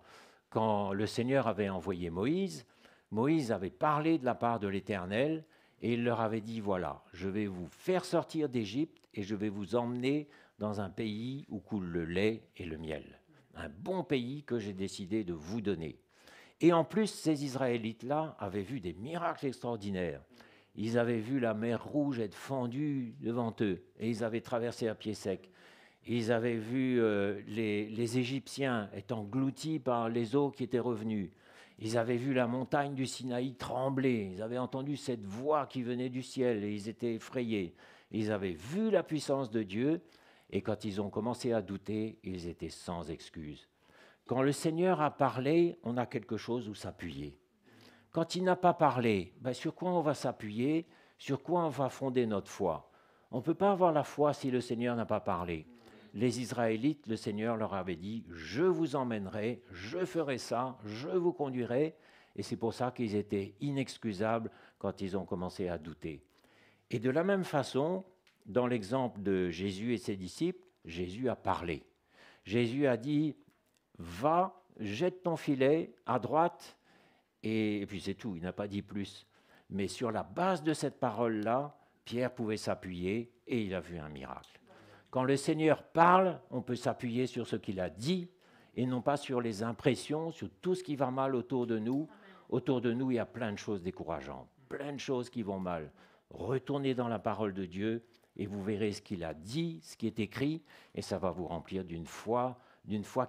le Seigneur avait envoyé Moïse, Moïse avait parlé de la part de l'Éternel et il leur avait dit, voilà, je vais vous faire sortir d'Égypte et je vais vous emmener dans un pays où coule le lait et le miel. Un bon pays que j'ai décidé de vous donner. Et en plus, ces Israélites-là avaient vu des miracles extraordinaires. Ils avaient vu la mer Rouge être fendue devant eux et ils avaient traversé à pied sec. Ils avaient vu les Égyptiens être engloutis par les eaux qui étaient revenues. Ils avaient vu la montagne du Sinaï trembler. Ils avaient entendu cette voix qui venait du ciel et ils étaient effrayés. Ils avaient vu la puissance de Dieu Et quand ils ont commencé à douter, ils étaient sans excuse. Quand le Seigneur a parlé, on a quelque chose où s'appuyer. Quand il n'a pas parlé, sur quoi on va s'appuyer? Sur quoi on va fonder notre foi? On ne peut pas avoir la foi si le Seigneur n'a pas parlé. Les Israélites, le Seigneur leur avait dit « Je vous emmènerai, je ferai ça, je vous conduirai ». Et c'est pour ça qu'ils étaient inexcusables quand ils ont commencé à douter. Et de la même façon, dans l'exemple de Jésus et ses disciples, Jésus a parlé. Jésus a dit « Va, jette ton filet à droite ». Et puis c'est tout, il n'a pas dit plus. Mais sur la base de cette parole-là, Pierre pouvait s'appuyer et il a vu un miracle. Quand le Seigneur parle, on peut s'appuyer sur ce qu'il a dit et non pas sur les impressions, sur tout ce qui va mal autour de nous. Autour de nous, il y a plein de choses décourageantes, plein de choses qui vont mal. Retournez dans la parole de Dieu et vous verrez ce qu'il a dit, ce qui est écrit, et ça va vous remplir d'une foi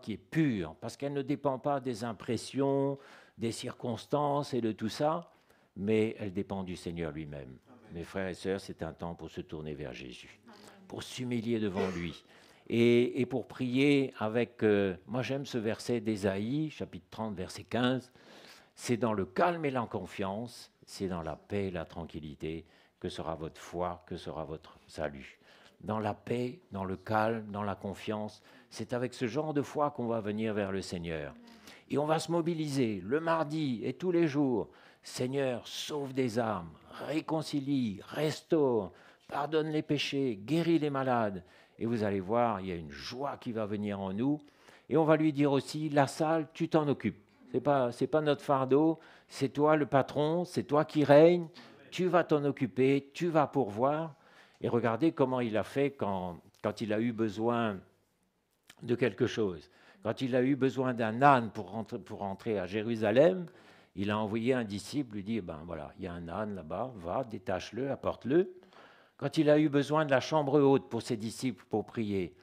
qui est pure, parce qu'elle ne dépend pas des impressions, des circonstances et de tout ça, mais elle dépend du Seigneur lui-même. Mes frères et sœurs, c'est un temps pour se tourner vers Jésus, pour s'humilier devant lui et pour prier avec... moi, j'aime ce verset d'Ésaïe, chapitre 30, verset 15. C'est dans le calme et la confiance, c'est dans la paix et la tranquillité que sera votre foi, que sera votre salut. Dans la paix, dans le calme, dans la confiance, c'est avec ce genre de foi qu'on va venir vers le Seigneur. Et on va se mobiliser le mardi et tous les jours. Seigneur, sauve des âmes, réconcilie, restaure, pardonne les péchés, guéris les malades. Et vous allez voir, il y a une joie qui va venir en nous. Et on va lui dire aussi, la salle, tu t'en occupes. C'est pas notre fardeau, c'est toi le patron, c'est toi qui règnes. Tu vas t'en occuper, tu vas pourvoir. Et regardez comment il a fait quand il a eu besoin de quelque chose. Quand il a eu besoin d'un âne pour rentrer à Jérusalem, il a envoyé un disciple, lui dit, voilà, il y a un âne là-bas, va, détache-le, apporte-le. Quand il a eu besoin de la chambre haute pour ses disciples pour prier,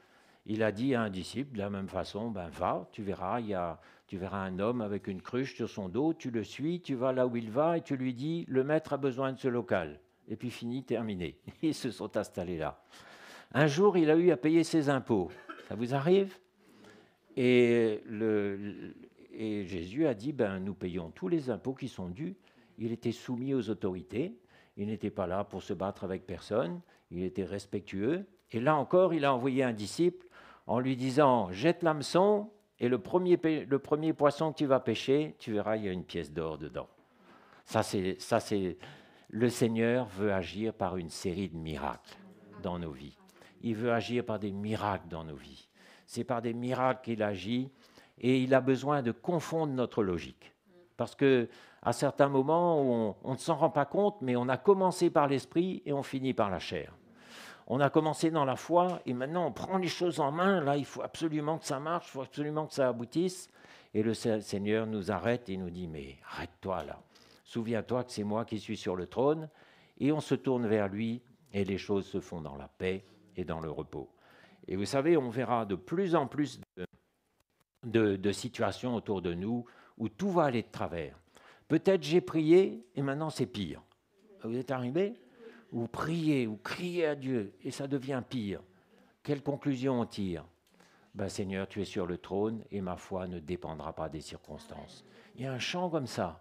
il a dit à un disciple, de la même façon, va, tu verras un homme avec une cruche sur son dos, tu le suis, tu vas là où il va et tu lui dis, le maître a besoin de ce local. Et puis fini, terminé. Ils se sont installés là. Un jour, il a eu à payer ses impôts. Ça vous arrive ? Et Jésus a dit, nous payons tous les impôts qui sont dus. Il était soumis aux autorités. Il n'était pas là pour se battre avec personne. Il était respectueux. Et là encore, il a envoyé un disciple en lui disant, jette l'hameçon et le premier poisson que tu vas pêcher, tu verras, il y a une pièce d'or dedans. Ça, c'est le Seigneur veut agir par une série de miracles dans nos vies. Il veut agir par des miracles dans nos vies. C'est par des miracles qu'il agit et il a besoin de confondre notre logique. Parce qu'à certains moments, on ne s'en rend pas compte, mais on a commencé par l'esprit et on finit par la chair. On a commencé dans la foi et maintenant on prend les choses en main. Là, il faut absolument que ça marche, il faut absolument que ça aboutisse. Et le Seigneur nous arrête et nous dit, mais arrête-toi là. Souviens-toi que c'est moi qui suis sur le trône. Et on se tourne vers lui et les choses se font dans la paix et dans le repos. Et vous savez, on verra de plus en plus de situations autour de nous où tout va aller de travers. Peut-être j'ai prié et maintenant c'est pire. Vous êtes arrivé ? Ou priez, ou criez à Dieu et ça devient pire. Quelle conclusion on tire ? Seigneur, tu es sur le trône et ma foi ne dépendra pas des circonstances. Il y a un chant comme ça.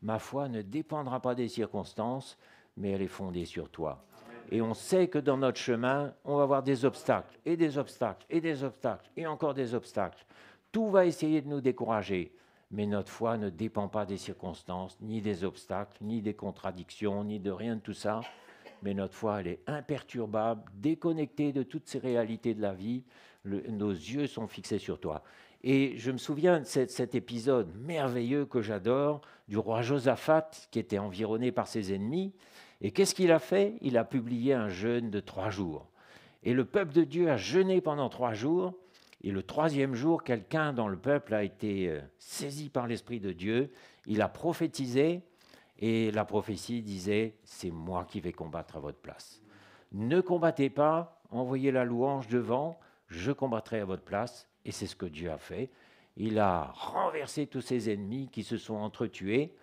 Ma foi ne dépendra pas des circonstances, mais elle est fondée sur toi. Et on sait que dans notre chemin, on va avoir des obstacles, et des obstacles, et des obstacles, et encore des obstacles. Tout va essayer de nous décourager, mais notre foi ne dépend pas des circonstances, ni des obstacles, ni des contradictions, ni de rien de tout ça. Mais notre foi, elle est imperturbable, déconnectée de toutes ces réalités de la vie. Nos yeux sont fixés sur toi. Et je me souviens de cet épisode merveilleux que j'adore, du roi Josaphat, qui était environné par ses ennemis. Et qu'est-ce qu'il a fait ? Il a publié un jeûne de 3 jours. Et le peuple de Dieu a jeûné pendant 3 jours. Et le 3e jour, quelqu'un dans le peuple a été saisi par l'Esprit de Dieu. Il a prophétisé. Et la prophétie disait, c'est moi qui vais combattre à votre place. Ne combattez pas, envoyez la louange devant, je combattrai à votre place. Et c'est ce que Dieu a fait. Il a renversé tous ses ennemis qui se sont entretués.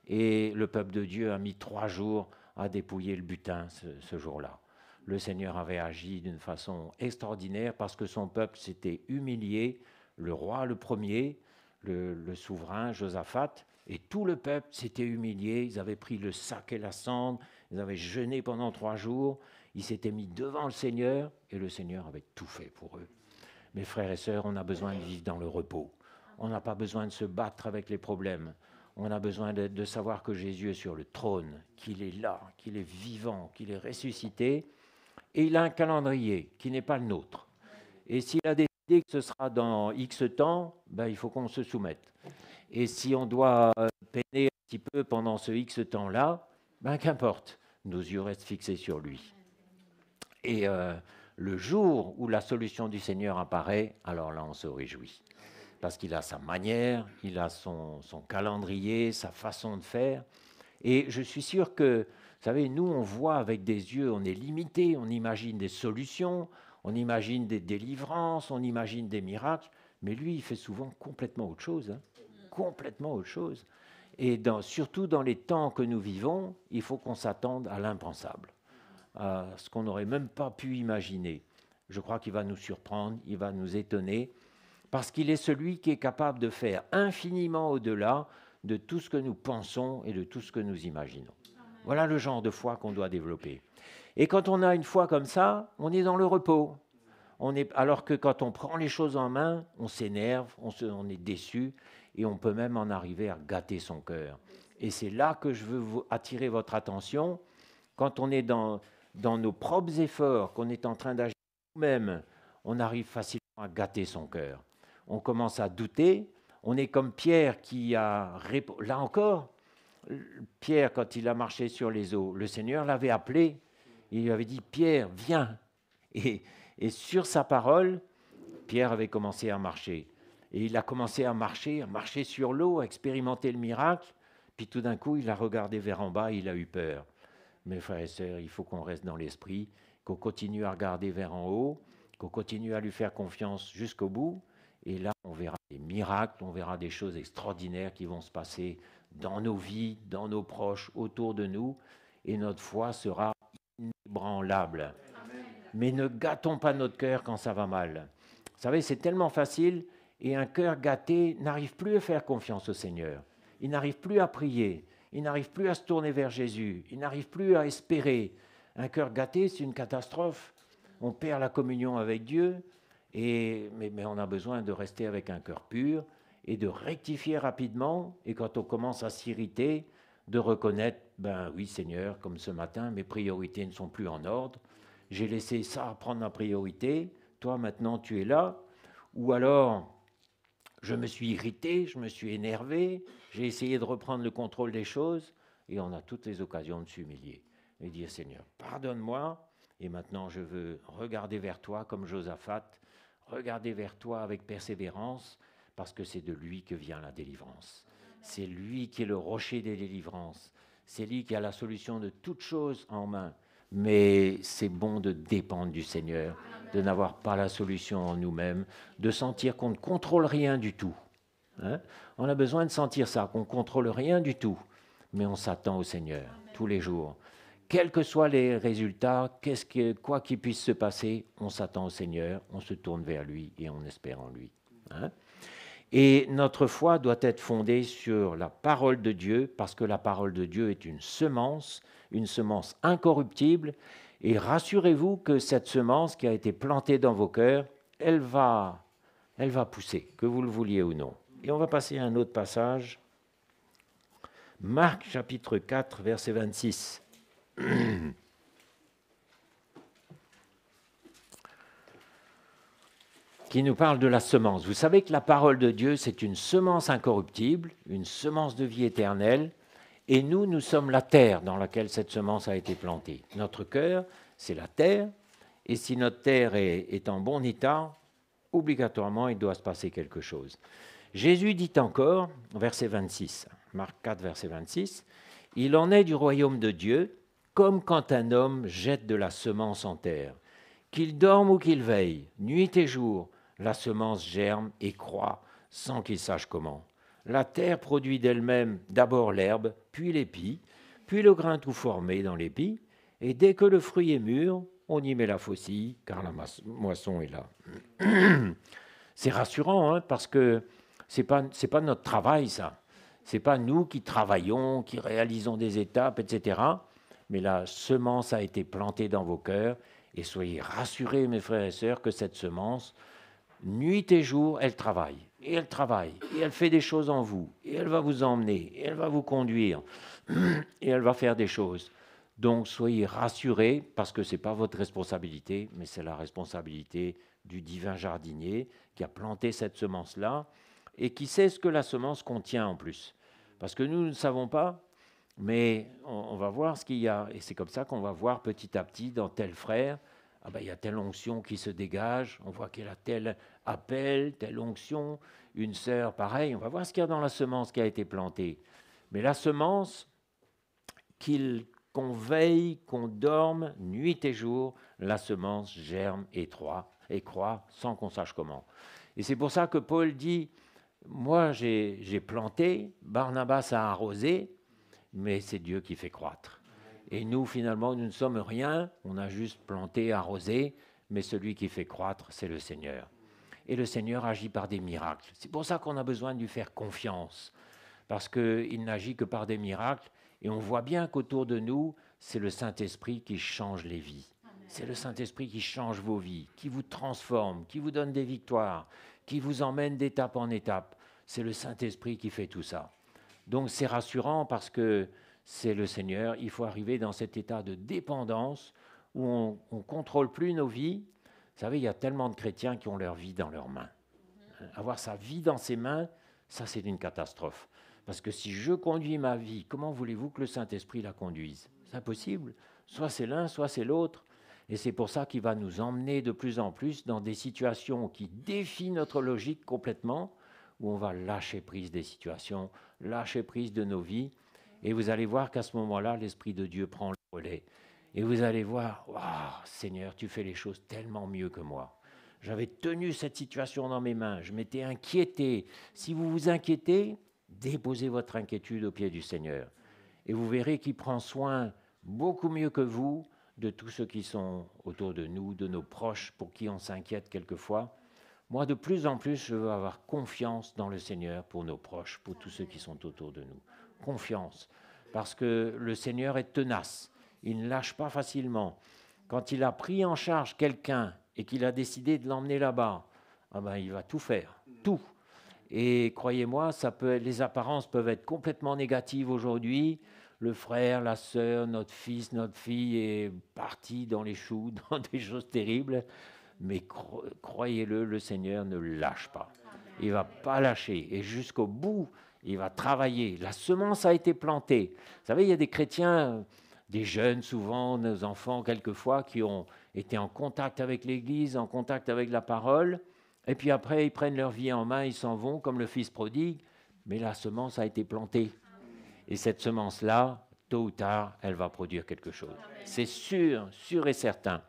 Et le peuple de Dieu a mis 3 jours à dépouiller le butin ce jour-là. le Seigneur avait agi d'une façon extraordinaire parce que son peuple s'était humilié, le roi le premier, le souverain Josaphat, et tout le peuple s'était humilié, ils avaient pris le sac et la cendre, ils avaient jeûné pendant 3 jours, ils s'étaient mis devant le Seigneur, et le Seigneur avait tout fait pour eux. Mes frères et sœurs, on a besoin de vivre dans le repos. On n'a pas besoin de se battre avec les problèmes. On a besoin de savoir que Jésus est sur le trône, qu'il est là, qu'il est vivant, qu'il est ressuscité, et il a un calendrier qui n'est pas le nôtre. Et s'il a décidé que ce sera dans X temps, ben, il faut qu'on se soumette. Et si on doit peiner un petit peu pendant ce X temps-là, ben, qu'importe, nos yeux restent fixés sur lui. Et le jour où la solution du Seigneur apparaît, alors là, on se réjouit. Parce qu'il a sa manière, il a son calendrier, sa façon de faire. Et je suis sûr que, vous savez, nous, on voit avec des yeux, on est limité, on imagine des solutions, on imagine des délivrances, on imagine des miracles, mais lui, il fait souvent complètement autre chose. Hein, complètement autre chose. Et surtout dans les temps que nous vivons, il faut qu'on s'attende à l'impensable, à ce qu'on n'aurait même pas pu imaginer. Je crois qu'il va nous surprendre, il va nous étonner, parce qu'il est celui qui est capable de faire infiniment au-delà de tout ce que nous pensons et de tout ce que nous imaginons. Voilà le genre de foi qu'on doit développer. Et quand on a une foi comme ça, on est dans le repos. Alors que quand on prend les choses en main, on s'énerve, on est déçu, et on peut même en arriver à gâter son cœur. Et c'est là que je veux attirer votre attention. Quand on est dans nos propres efforts, qu'on est en train d'agir nous-mêmes, on arrive facilement à gâter son cœur. On commence à douter. On est comme Pierre qui a... Là encore, Pierre, quand il a marché sur les eaux, le Seigneur l'avait appelé. Il lui avait dit, Pierre, viens. Et sur sa parole, Pierre avait commencé à marcher. Et il a commencé à marcher sur l'eau, à expérimenter le miracle. Puis tout d'un coup, il a regardé vers en bas, il a eu peur. Mes frères et sœurs, il faut qu'on reste dans l'esprit, qu'on continue à regarder vers en haut, qu'on continue à lui faire confiance jusqu'au bout. Et là, on verra des miracles, on verra des choses extraordinaires qui vont se passer dans nos vies, dans nos proches, autour de nous. Et notre foi sera inébranlable. Mais ne gâtons pas notre cœur quand ça va mal. Vous savez, c'est tellement facile, et un cœur gâté n'arrive plus à faire confiance au Seigneur. Il n'arrive plus à prier, il n'arrive plus à se tourner vers Jésus, il n'arrive plus à espérer. Un cœur gâté, c'est une catastrophe. On perd la communion avec Dieu, mais on a besoin de rester avec un cœur pur et de rectifier rapidement. Et quand on commence à s'irriter, de reconnaître, ben oui Seigneur, comme ce matin, mes priorités ne sont plus en ordre. J'ai laissé ça prendre la priorité, toi maintenant tu es là. Ou alors, je me suis irrité, je me suis énervé, j'ai essayé de reprendre le contrôle des choses, et on a toutes les occasions de s'humilier et dire Seigneur, pardonne-moi, et maintenant je veux regarder vers toi comme Josaphat, regarder vers toi avec persévérance, parce que c'est de lui que vient la délivrance. C'est lui qui est le rocher des délivrances, c'est lui qui a la solution de toutes choses en main. Mais c'est bon de dépendre du Seigneur, de n'avoir pas la solution en nous-mêmes, de sentir qu'on ne contrôle rien du tout. Hein? On a besoin de sentir ça, qu'on ne contrôle rien du tout, mais on s'attend au Seigneur tous les jours. Quels que soient les résultats, quoi qu'il puisse se passer, on s'attend au Seigneur, on se tourne vers lui et on espère en lui. Hein? Et notre foi doit être fondée sur la parole de Dieu, parce que la parole de Dieu est une semence incorruptible. Et rassurez-vous que cette semence qui a été plantée dans vos cœurs, elle va pousser, que vous le vouliez ou non. Et on va passer à un autre passage. Marc chapitre 4, verset 26. Qui nous parle de la semence. Vous savez que la parole de Dieu, c'est une semence incorruptible, une semence de vie éternelle, et nous sommes la terre dans laquelle cette semence a été plantée. Notre cœur, c'est la terre, et si notre terre est en bon état, obligatoirement, il doit se passer quelque chose. Jésus dit encore, verset 26, Marc 4, verset 26, « Il en est du royaume de Dieu, comme quand un homme jette de la semence en terre. Qu'il dorme ou qu'il veille, nuit et jour, la semence germe et croît sans qu'il sache comment. La terre produit d'elle-même d'abord l'herbe, puis l'épi, puis le grain tout formé dans l'épi, et dès que le fruit est mûr, on y met la faucille, car la moisson est là. C'est rassurant, hein, parce que c'est pas notre travail, ça. C'est pas nous qui travaillons, qui réalisons des étapes, etc. Mais la semence a été plantée dans vos cœurs, et soyez rassurés, mes frères et sœurs, que cette semence, nuit et jour, elle travaille, et elle travaille, et elle fait des choses en vous, et elle va vous emmener, et elle va vous conduire, et elle va faire des choses. Donc soyez rassurés, parce que ce n'est pas votre responsabilité, mais c'est la responsabilité du divin jardinier qui a planté cette semence-là, et qui sait ce que la semence contient en plus. Parce que nous ne savons pas, mais on va voir ce qu'il y a, et c'est comme ça qu'on va voir petit à petit dans tel frère, ah ben, il y a telle onction qui se dégage, on voit qu'il y a tel appel, telle onction, une sœur, pareil, on va voir ce qu'il y a dans la semence qui a été plantée. Mais la semence, qu'on veille, qu'on dorme, nuit et jour, la semence germe et croît sans qu'on sache comment. Et c'est pour ça que Paul dit, moi j'ai planté, Barnabas a arrosé, mais c'est Dieu qui fait croître. Et nous, finalement, nous ne sommes rien, on a juste planté, arrosé, mais celui qui fait croître, c'est le Seigneur. Et le Seigneur agit par des miracles. C'est pour ça qu'on a besoin de lui faire confiance, parce qu'il n'agit que par des miracles, et on voit bien qu'autour de nous, c'est le Saint-Esprit qui change les vies. C'est le Saint-Esprit qui change vos vies, qui vous transforme, qui vous donne des victoires, qui vous emmène d'étape en étape. C'est le Saint-Esprit qui fait tout ça. Donc c'est rassurant parce que c'est le Seigneur. Il faut arriver dans cet état de dépendance où on ne contrôle plus nos vies. Vous savez, il y a tellement de chrétiens qui ont leur vie dans leurs mains. Avoir sa vie dans ses mains, ça c'est une catastrophe. Parce que si je conduis ma vie, comment voulez-vous que le Saint-Esprit la conduise? C'est impossible. Soit c'est l'un, soit c'est l'autre. Et c'est pour ça qu'il va nous emmener de plus en plus dans des situations qui défient notre logique complètement, où on va lâcher prise des situations, lâcher prise de nos vies. Et vous allez voir qu'à ce moment-là, l'Esprit de Dieu prend le relais. Et vous allez voir, waouh, Seigneur, tu fais les choses tellement mieux que moi. J'avais tenu cette situation dans mes mains, je m'étais inquiété. Si vous vous inquiétez, déposez votre inquiétude au pied du Seigneur. Et vous verrez qu'il prend soin beaucoup mieux que vous de tous ceux qui sont autour de nous, de nos proches, pour qui on s'inquiète quelquefois. Moi, de plus en plus, je veux avoir confiance dans le Seigneur pour nos proches, pour tous ceux qui sont autour de nous. Confiance, parce que le Seigneur est tenace. Il ne lâche pas facilement. Quand il a pris en charge quelqu'un et qu'il a décidé de l'emmener là-bas, ah ben, il va tout faire, tout. Et croyez-moi, les apparences peuvent être complètement négatives aujourd'hui. Le frère, la sœur, notre fils, notre fille est parti dans les choux, dans des choses terribles. Mais croyez-le, le Seigneur ne lâche pas. Il ne va pas lâcher. Et jusqu'au bout, il va travailler. La semence a été plantée. Vous savez, il y a des chrétiens, des jeunes souvent, nos enfants quelquefois, qui ont été en contact avec l'Église, en contact avec la parole. Et puis après, ils prennent leur vie en main, ils s'en vont comme le fils prodigue. Mais la semence a été plantée. Et cette semence-là, tôt ou tard, elle va produire quelque chose. C'est sûr, sûr et certain.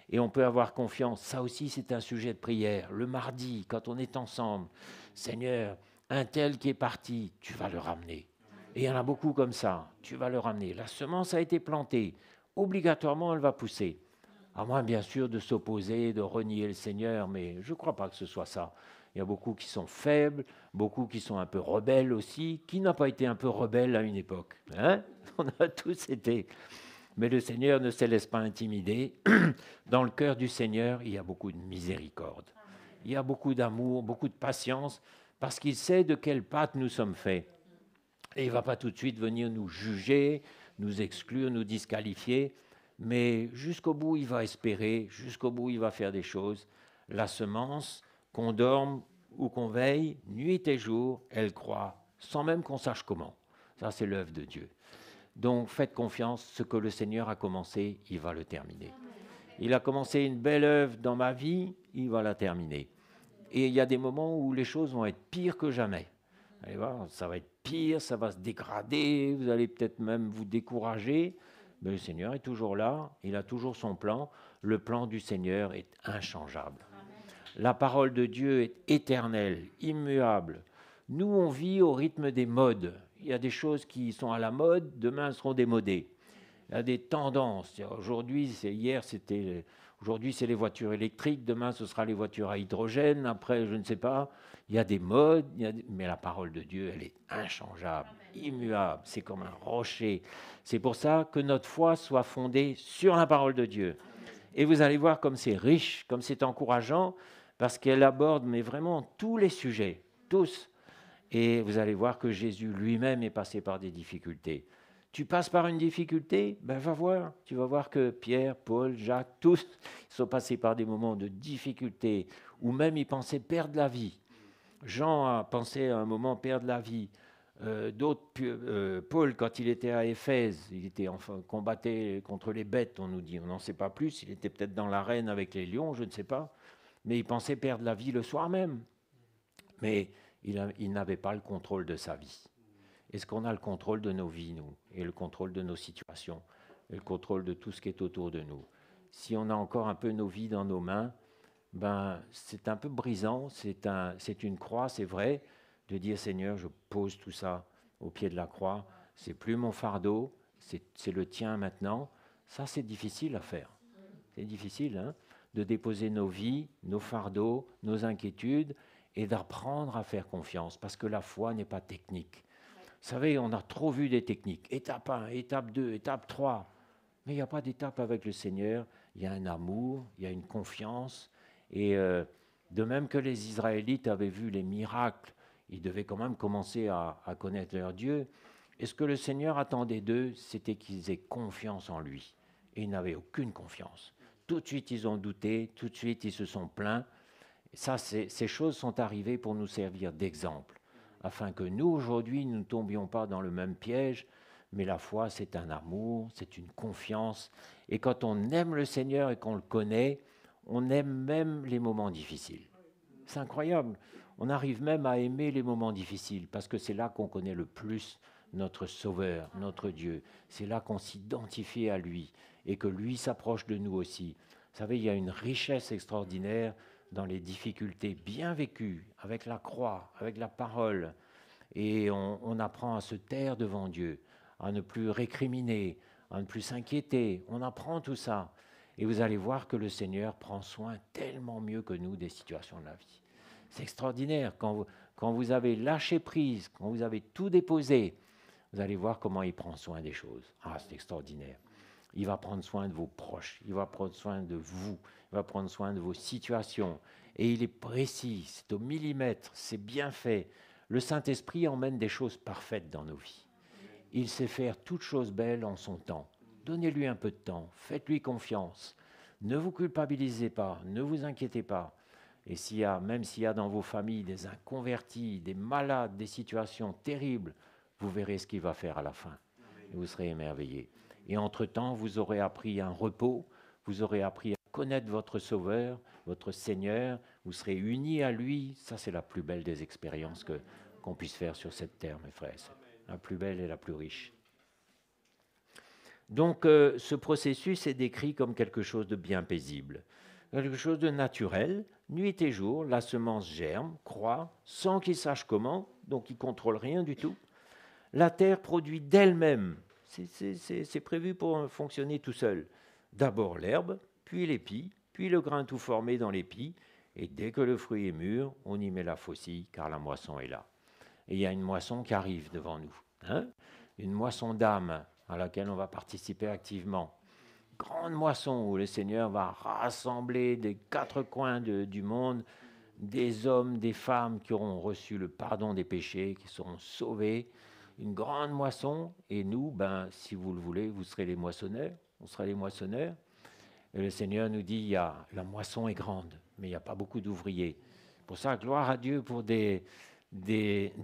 Et on peut avoir confiance. Ça aussi, c'est un sujet de prière. Le mardi, quand on est ensemble, Seigneur, un tel qui est parti, tu vas le ramener. Et il y en a beaucoup comme ça. Tu vas le ramener. La semence a été plantée. Obligatoirement, elle va pousser. À moins, bien sûr, de s'opposer, de renier le Seigneur, mais je ne crois pas que ce soit ça. Il y a beaucoup qui sont faibles, beaucoup qui sont un peu rebelles aussi. Qui n'a pas été un peu rebelle à une époque, hein? On a tous été. Mais le Seigneur ne se laisse pas intimider. Dans le cœur du Seigneur, il y a beaucoup de miséricorde. Il y a beaucoup d'amour, beaucoup de patience, parce qu'il sait de quelle pâte nous sommes faits. Et il ne va pas tout de suite venir nous juger, nous exclure, nous disqualifier. Mais jusqu'au bout, il va espérer, jusqu'au bout, il va faire des choses. La semence, qu'on dorme ou qu'on veille, nuit et jour, elle croît, sans même qu'on sache comment. Ça, c'est l'œuvre de Dieu. Donc, faites confiance, ce que le Seigneur a commencé, il va le terminer. Il a commencé une belle œuvre dans ma vie, il va la terminer. Et il y a des moments où les choses vont être pires que jamais. Allez voir, ça va être pire, ça va se dégrader, vous allez peut-être même vous décourager. Mais le Seigneur est toujours là, il a toujours son plan. Le plan du Seigneur est inchangeable. La parole de Dieu est éternelle, immuable. Nous, on vit au rythme des modes. Il y a des choses qui sont à la mode, demain elles seront démodées. Il y a des tendances. Aujourd'hui, aujourd'hui, c'est les voitures électriques. Demain, ce sera les voitures à hydrogène. Après, je ne sais pas. Il y a des modes. Mais la parole de Dieu, elle est inchangeable, immuable. C'est comme un rocher. C'est pour ça que notre foi soit fondée sur la parole de Dieu. Et vous allez voir comme c'est riche, comme c'est encourageant, parce qu'elle aborde mais vraiment tous les sujets, tous. Et vous allez voir que Jésus lui-même est passé par des difficultés. Tu passes par une difficulté, ben va voir. Tu vas voir que Pierre, Paul, Jacques, tous sont passés par des moments de difficulté, où même ils pensaient perdre la vie. Jean a pensé à un moment perdre la vie. Paul, quand il était à Éphèse, combattait contre les bêtes, on nous dit, on n'en sait pas plus, il était peut-être dans l'arène avec les lions, je ne sais pas, mais il pensait perdre la vie le soir même. Mais il n'avait pas le contrôle de sa vie. Est-ce qu'on a le contrôle de nos vies, nous, et le contrôle de nos situations, et le contrôle de tout ce qui est autour de nous? Si on a encore un peu nos vies dans nos mains, ben, c'est un peu brisant, c'est une croix, c'est vrai, de dire Seigneur, je pose tout ça au pied de la croix, c'est plus mon fardeau, c'est le tien maintenant. Ça, c'est difficile à faire. C'est difficile hein, de déposer nos vies, nos fardeaux, nos inquiétudes et d'apprendre à faire confiance, parce que la foi n'est pas technique. Vous savez, on a trop vu des techniques. Étape 1, étape 2, étape 3. Mais il n'y a pas d'étape avec le Seigneur. Il y a un amour, il y a une confiance. Et de même que les Israélites avaient vu les miracles, ils devaient quand même commencer à connaître leur Dieu. Et ce que le Seigneur attendait d'eux, c'était qu'ils aient confiance en lui. Et ils n'avaient aucune confiance. Tout de suite, ils ont douté. Tout de suite, ils se sont plaints. Et ça, ces choses sont arrivées pour nous servir d'exemple, afin que nous, aujourd'hui, nous ne tombions pas dans le même piège. Mais la foi, c'est un amour, c'est une confiance. Et quand on aime le Seigneur et qu'on le connaît, on aime même les moments difficiles. C'est incroyable. On arrive même à aimer les moments difficiles parce que c'est là qu'on connaît le plus notre Sauveur, notre Dieu. C'est là qu'on s'identifie à lui et que lui s'approche de nous aussi. Vous savez, il y a une richesse extraordinaire dans les difficultés bien vécues, avec la croix, avec la parole. Et on apprend à se taire devant Dieu, à ne plus récriminer, à ne plus s'inquiéter. On apprend tout ça. Et vous allez voir que le Seigneur prend soin tellement mieux que nous des situations de la vie. C'est extraordinaire. Quand vous avez lâché prise, quand vous avez tout déposé, vous allez voir comment il prend soin des choses. Ah, c'est extraordinaire. Il va prendre soin de vos proches, il va prendre soin de vous, il va prendre soin de vos situations. Et il est précis, c'est au millimètre, c'est bien fait. Le Saint-Esprit emmène des choses parfaites dans nos vies. Il sait faire toutes choses belles en son temps. Donnez-lui un peu de temps, faites-lui confiance. Ne vous culpabilisez pas, ne vous inquiétez pas. Et même s'il y a dans vos familles des inconvertis, des malades, des situations terribles, vous verrez ce qu'il va faire à la fin. Et vous serez émerveillés. Et entre-temps, vous aurez appris un repos, vous aurez appris à connaître votre Sauveur, votre Seigneur, vous serez unis à lui. Ça, c'est la plus belle des expériences qu'on puisse faire sur cette terre, mes frères. La plus belle et la plus riche. Donc, ce processus est décrit comme quelque chose de bien paisible, quelque chose de naturel. Nuit et jour, la semence germe, croît, sans qu'il sache comment, donc il ne contrôle rien du tout. La terre produit d'elle-même. C'est prévu pour fonctionner tout seul. D'abord l'herbe, puis l'épi, puis le grain tout formé dans l'épi, et dès que le fruit est mûr, on y met la faucille, car la moisson est là. Et il y a une moisson qui arrive devant nous, hein? Une moisson d'âme à laquelle on va participer activement. Grande moisson où le Seigneur va rassembler des quatre coins du monde des hommes, des femmes qui auront reçu le pardon des péchés, qui seront sauvés. Une grande moisson, et nous, si vous le voulez, vous serez les moissonneurs, on sera les moissonneurs. Et le Seigneur nous dit, la moisson est grande, mais il n'y a pas beaucoup d'ouvriers. Pour ça, gloire à Dieu pour des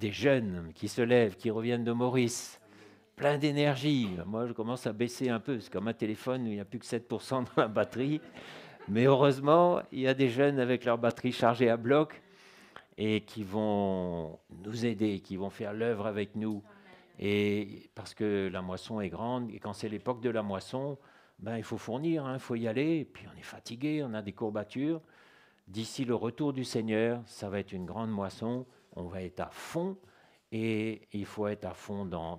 jeunes qui se lèvent, qui reviennent de Maurice, plein d'énergie. Moi, je commence à baisser un peu, c'est comme un téléphone où il n'y a plus que 7% dans la batterie. Mais heureusement, il y a des jeunes avec leur batterie chargée à bloc et qui vont nous aider, qui vont faire l'œuvre avec nous. Et parce que la moisson est grande, et quand c'est l'époque de la moisson, il faut fournir, il faut y aller, et puis on est fatigué, on a des courbatures. D'ici le retour du Seigneur, ça va être une grande moisson, on va être à fond, et il faut être à fond dans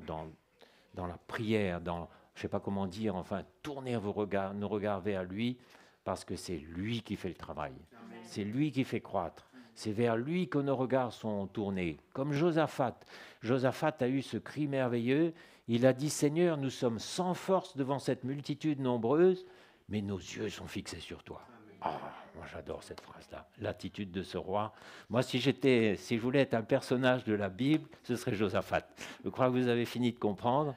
la prière, dans je ne sais pas comment dire, enfin, tournez nos regards vers lui, parce que c'est lui qui fait le travail. C'est lui qui fait croître. C'est vers lui que nos regards sont tournés. Comme Josaphat. Josaphat a eu ce cri merveilleux. Il a dit, Seigneur, nous sommes sans force devant cette multitude nombreuse, mais nos yeux sont fixés sur toi. Ah, moi j'adore cette phrase-là, l'attitude de ce roi. Moi, si je voulais être un personnage de la Bible, ce serait Josaphat. Je crois que vous avez fini de comprendre,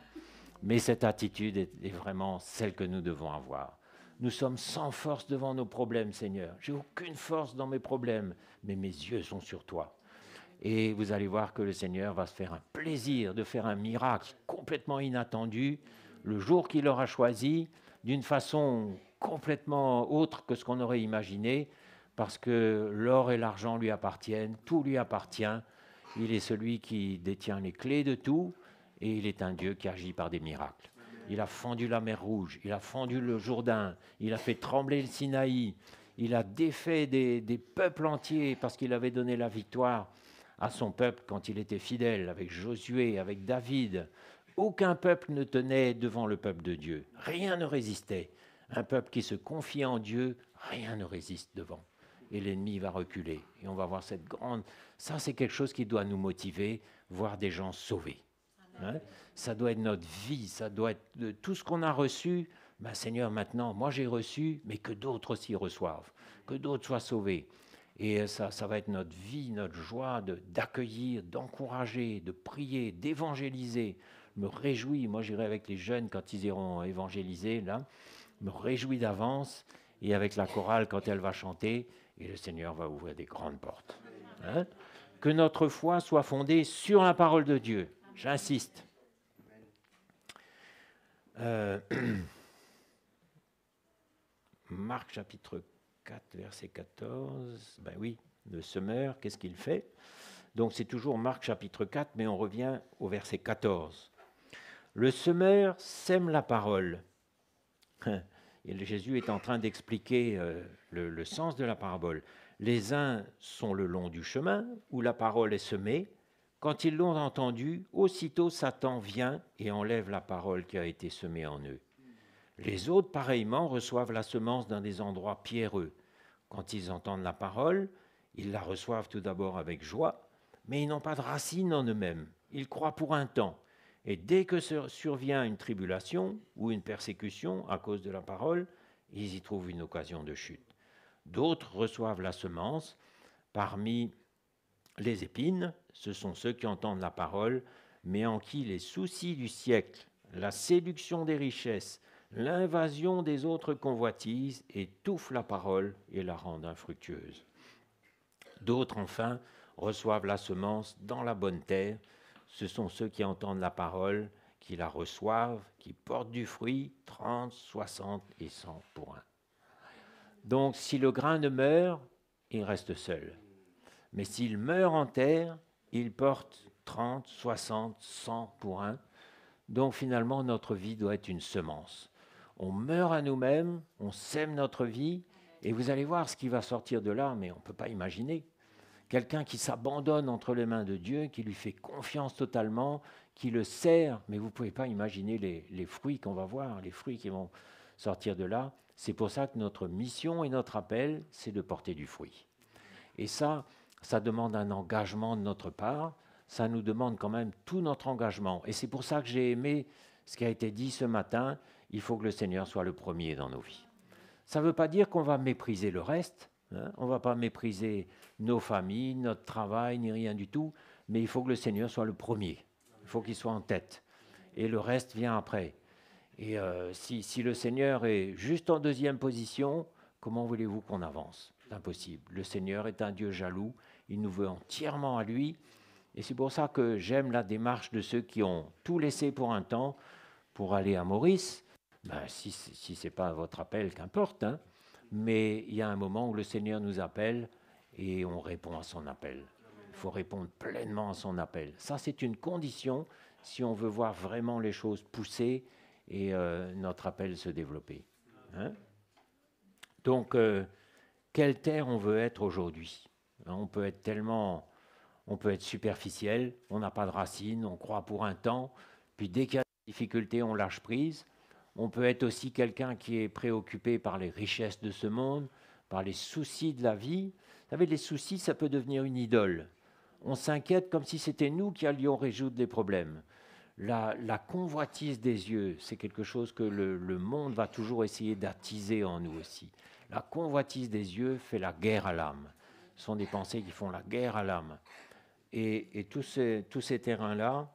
mais cette attitude est vraiment celle que nous devons avoir. Nous sommes sans force devant nos problèmes, Seigneur. J'ai aucune force dans mes problèmes, mais mes yeux sont sur toi. Et vous allez voir que le Seigneur va se faire un plaisir de faire un miracle complètement inattendu, le jour qu'il aura choisi, d'une façon complètement autre que ce qu'on aurait imaginé, parce que l'or et l'argent lui appartiennent, tout lui appartient. Il est celui qui détient les clés de tout, et il est un Dieu qui agit par des miracles. Il a fendu la mer Rouge, il a fendu le Jourdain, il a fait trembler le Sinaï, il a défait des peuples entiers parce qu'il avait donné la victoire à son peuple quand il était fidèle, avec Josué, avec David. Aucun peuple ne tenait devant le peuple de Dieu. Rien ne résistait. Un peuple qui se confie en Dieu, rien ne résiste devant. Et l'ennemi va reculer. Et on va voir cette grande... Ça, c'est quelque chose qui doit nous motiver, voir des gens sauvés. Hein? Ça doit être notre vie, ça doit être de tout ce qu'on a reçu. Ben, Seigneur, maintenant, moi j'ai reçu, mais que d'autres aussi reçoivent, que d'autres soient sauvés. Et ça va être notre vie, notre joie d'accueillir, d'encourager, de prier, d'évangéliser. Je me réjouis, moi j'irai avec les jeunes quand ils iront évangéliser, là. Je me réjouis d'avance, et avec la chorale quand elle va chanter, et le Seigneur va ouvrir des grandes portes. Hein? Que notre foi soit fondée sur la parole de Dieu. J'insiste. Marc chapitre 4, verset 14. Ben oui, le semeur, qu'est-ce qu'il fait? Donc c'est toujours Marc chapitre 4, mais on revient au verset 14. Le semeur sème la parole. Et Jésus est en train d'expliquer le sens de la parabole. Les uns sont le long du chemin, où la parole est semée. Quand ils l'ont entendue, aussitôt Satan vient et enlève la parole qui a été semée en eux. Les autres, pareillement, reçoivent la semence dans des endroits pierreux. Quand ils entendent la parole, ils la reçoivent tout d'abord avec joie, mais ils n'ont pas de racine en eux-mêmes. Ils croient pour un temps. Et dès que survient une tribulation ou une persécution à cause de la parole, ils y trouvent une occasion de chute. D'autres reçoivent la semence parmi les épines. Ce sont ceux qui entendent la parole, mais en qui les soucis du siècle, la séduction des richesses, l'invasion des autres convoitises étouffent la parole et la rendent infructueuse. D'autres, enfin, reçoivent la semence dans la bonne terre. Ce sont ceux qui entendent la parole, qui la reçoivent, qui portent du fruit, 30, 60 et 100 pour un. Donc, si le grain ne meurt, il reste seul. Mais s'il meurt en terre, il porte 30, 60, 100 pour un. Donc finalement, notre vie doit être une semence. On meurt à nous-mêmes, on sème notre vie, et vous allez voir ce qui va sortir de là, mais on ne peut pas imaginer. Quelqu'un qui s'abandonne entre les mains de Dieu, qui lui fait confiance totalement, qui le sert, mais vous ne pouvez pas imaginer les fruits qu'on va voir, les fruits qui vont sortir de là. C'est pour ça que notre mission et notre appel, c'est de porter du fruit. Et ça demande un engagement de notre part, ça nous demande quand même tout notre engagement. Et c'est pour ça que j'ai aimé ce qui a été dit ce matin, il faut que le Seigneur soit le premier dans nos vies. Ça ne veut pas dire qu'on va mépriser le reste, hein, on ne va pas mépriser nos familles, notre travail, ni rien du tout, mais il faut que le Seigneur soit le premier, il faut qu'il soit en tête, et le reste vient après. Et si le Seigneur est juste en deuxième position, comment voulez-vous qu'on avance? C'est impossible. Le Seigneur est un Dieu jaloux, il nous veut entièrement à lui. Et c'est pour ça que j'aime la démarche de ceux qui ont tout laissé pour un temps pour aller à Maurice. Ben, si ce n'est pas votre appel, qu'importe. Hein. Mais il y a un moment où le Seigneur nous appelle et on répond à son appel. Il faut répondre pleinement à son appel. Ça, c'est une condition si on veut voir vraiment les choses pousser et notre appel se développer. Hein. Donc, quelle terre on veut être aujourd'hui? On peut être superficiel, on n'a pas de racines, on croit pour un temps, puis dès qu'il y a des difficultés, on lâche prise. On peut être aussi quelqu'un qui est préoccupé par les richesses de ce monde, par les soucis de la vie. Vous savez, les soucis, ça peut devenir une idole. On s'inquiète comme si c'était nous qui allions résoudre les problèmes. La convoitise des yeux, c'est quelque chose que le monde va toujours essayer d'attiser en nous aussi. La convoitise des yeux fait la guerre à l'âme. Ce sont des pensées qui font la guerre à l'âme. Et tous ces terrains-là,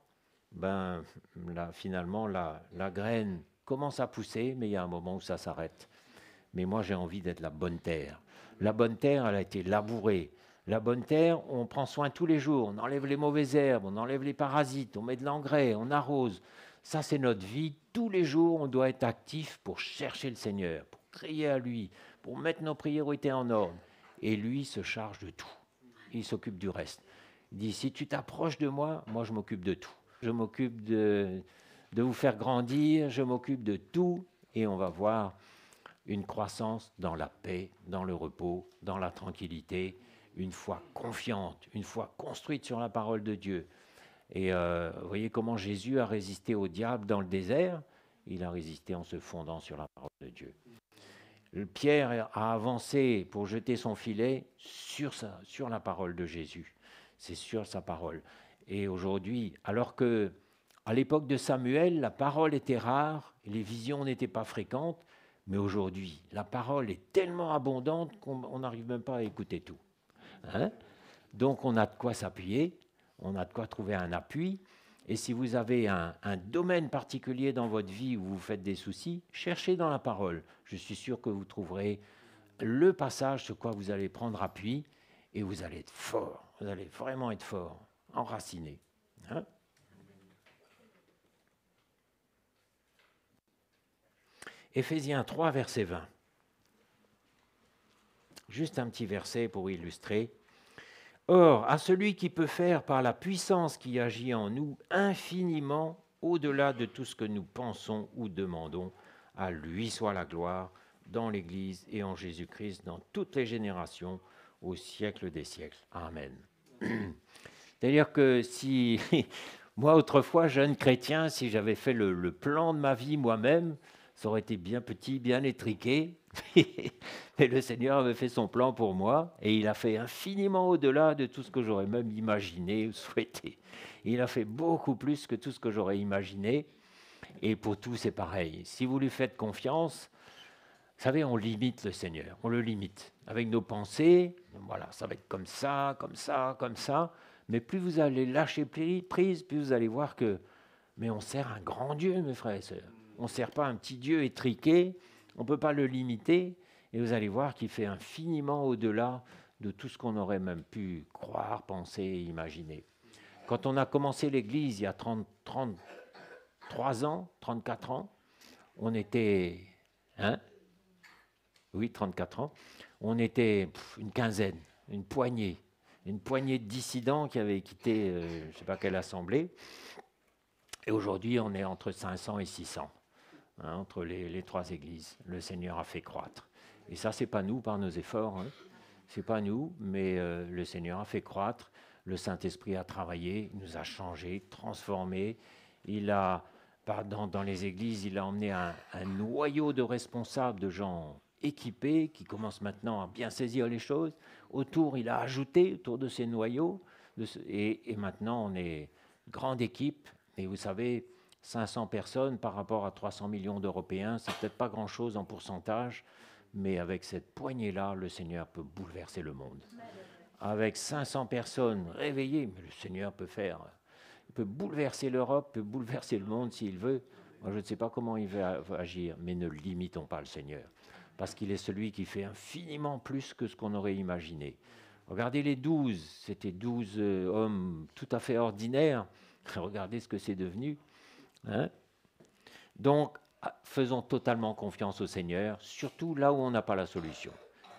ben, là, finalement, la graine commence à pousser, mais il y a un moment où ça s'arrête. Mais moi, j'ai envie d'être la bonne terre. La bonne terre, elle a été labourée. La bonne terre, on prend soin tous les jours. On enlève les mauvaises herbes, on enlève les parasites, on met de l'engrais, on arrose. Ça, c'est notre vie. Tous les jours, on doit être actif pour chercher le Seigneur, pour crier à lui, pour mettre nos priorités en ordre. Et lui se charge de tout. Il s'occupe du reste. Il dit, si tu t'approches de moi, moi, je m'occupe de tout. Je m'occupe de vous faire grandir, je m'occupe de tout. Et on va voir une croissance dans la paix, dans le repos, dans la tranquillité, une foi confiante, une foi construite sur la parole de Dieu. Et vous voyez comment Jésus a résisté au diable dans le désert. Il a résisté en se fondant sur la parole de Dieu. Pierre a avancé pour jeter son filet sur la parole de Jésus. C'est sur sa parole. Et aujourd'hui, alors que à l'époque de Samuel, la parole était rare, et les visions n'étaient pas fréquentes, mais aujourd'hui, la parole est tellement abondante qu'on n'arrive même pas à écouter tout. Hein? Donc on a de quoi s'appuyer, on a de quoi trouver un appui. Et si vous avez un domaine particulier dans votre vie où vous faites des soucis, cherchez dans la parole. Je suis sûr que vous trouverez le passage sur quoi vous allez prendre appui et vous allez être fort. Vous allez vraiment être fort, enraciné. Hein? Éphésiens 3, verset 20. Juste un petit verset pour illustrer. Or, à celui qui peut faire par la puissance qui agit en nous infiniment au-delà de tout ce que nous pensons ou demandons, à lui soit la gloire dans l'Église et en Jésus-Christ dans toutes les générations, au siècle des siècles. Amen. C'est-à-dire que si, moi autrefois, jeune chrétien, si j'avais fait le plan de ma vie moi-même, ça aurait été bien petit, bien étriqué. Mais le Seigneur avait fait son plan pour moi et il a fait infiniment au-delà de tout ce que j'aurais même imaginé ou souhaité. Il a fait beaucoup plus que tout ce que j'aurais imaginé. Et pour tout, c'est pareil. Si vous lui faites confiance, vous savez, on limite le Seigneur, on le limite. Avec nos pensées, voilà, ça va être comme ça, comme ça, comme ça. Mais plus vous allez lâcher prise, plus vous allez voir que, mais on sert un grand Dieu, mes frères et sœurs. On ne sert pas un petit Dieu étriqué, on ne peut pas le limiter, et vous allez voir qu'il fait infiniment au-delà de tout ce qu'on aurait même pu croire, penser et imaginer. Quand on a commencé l'Église il y a 33 ans, 34 ans, on était, oui, 34 ans, on était une quinzaine, une poignée de dissidents qui avaient quitté je ne sais pas quelle assemblée, et aujourd'hui on est entre 500 et 600. Entre les trois églises, le Seigneur a fait croître. Et ça, ce n'est pas nous par nos efforts, ce n'est pas nous, mais le Seigneur a fait croître, le Saint-Esprit a travaillé, il nous a changés, transformés. Il a, dans les églises, il a emmené un noyau de responsables, de gens équipés, qui commencent maintenant à bien saisir les choses. Autour, il a ajouté, autour de ces noyaux, et maintenant, on est grande équipe, et vous savez, 500 personnes par rapport à 300 millions d'Européens, c'est peut-être pas grand-chose en pourcentage, mais avec cette poignée-là, le Seigneur peut bouleverser le monde. Avec 500 personnes réveillées, mais le Seigneur peut faire, il peut bouleverser l'Europe, peut bouleverser le monde s'il veut. Moi, je ne sais pas comment il va agir, mais ne limitons pas le Seigneur, parce qu'il est celui qui fait infiniment plus que ce qu'on aurait imaginé. Regardez les 12, c'était 12 hommes tout à fait ordinaires. Regardez ce que c'est devenu. Donc, faisons totalement confiance au Seigneur, surtout là où on n'a pas la solution.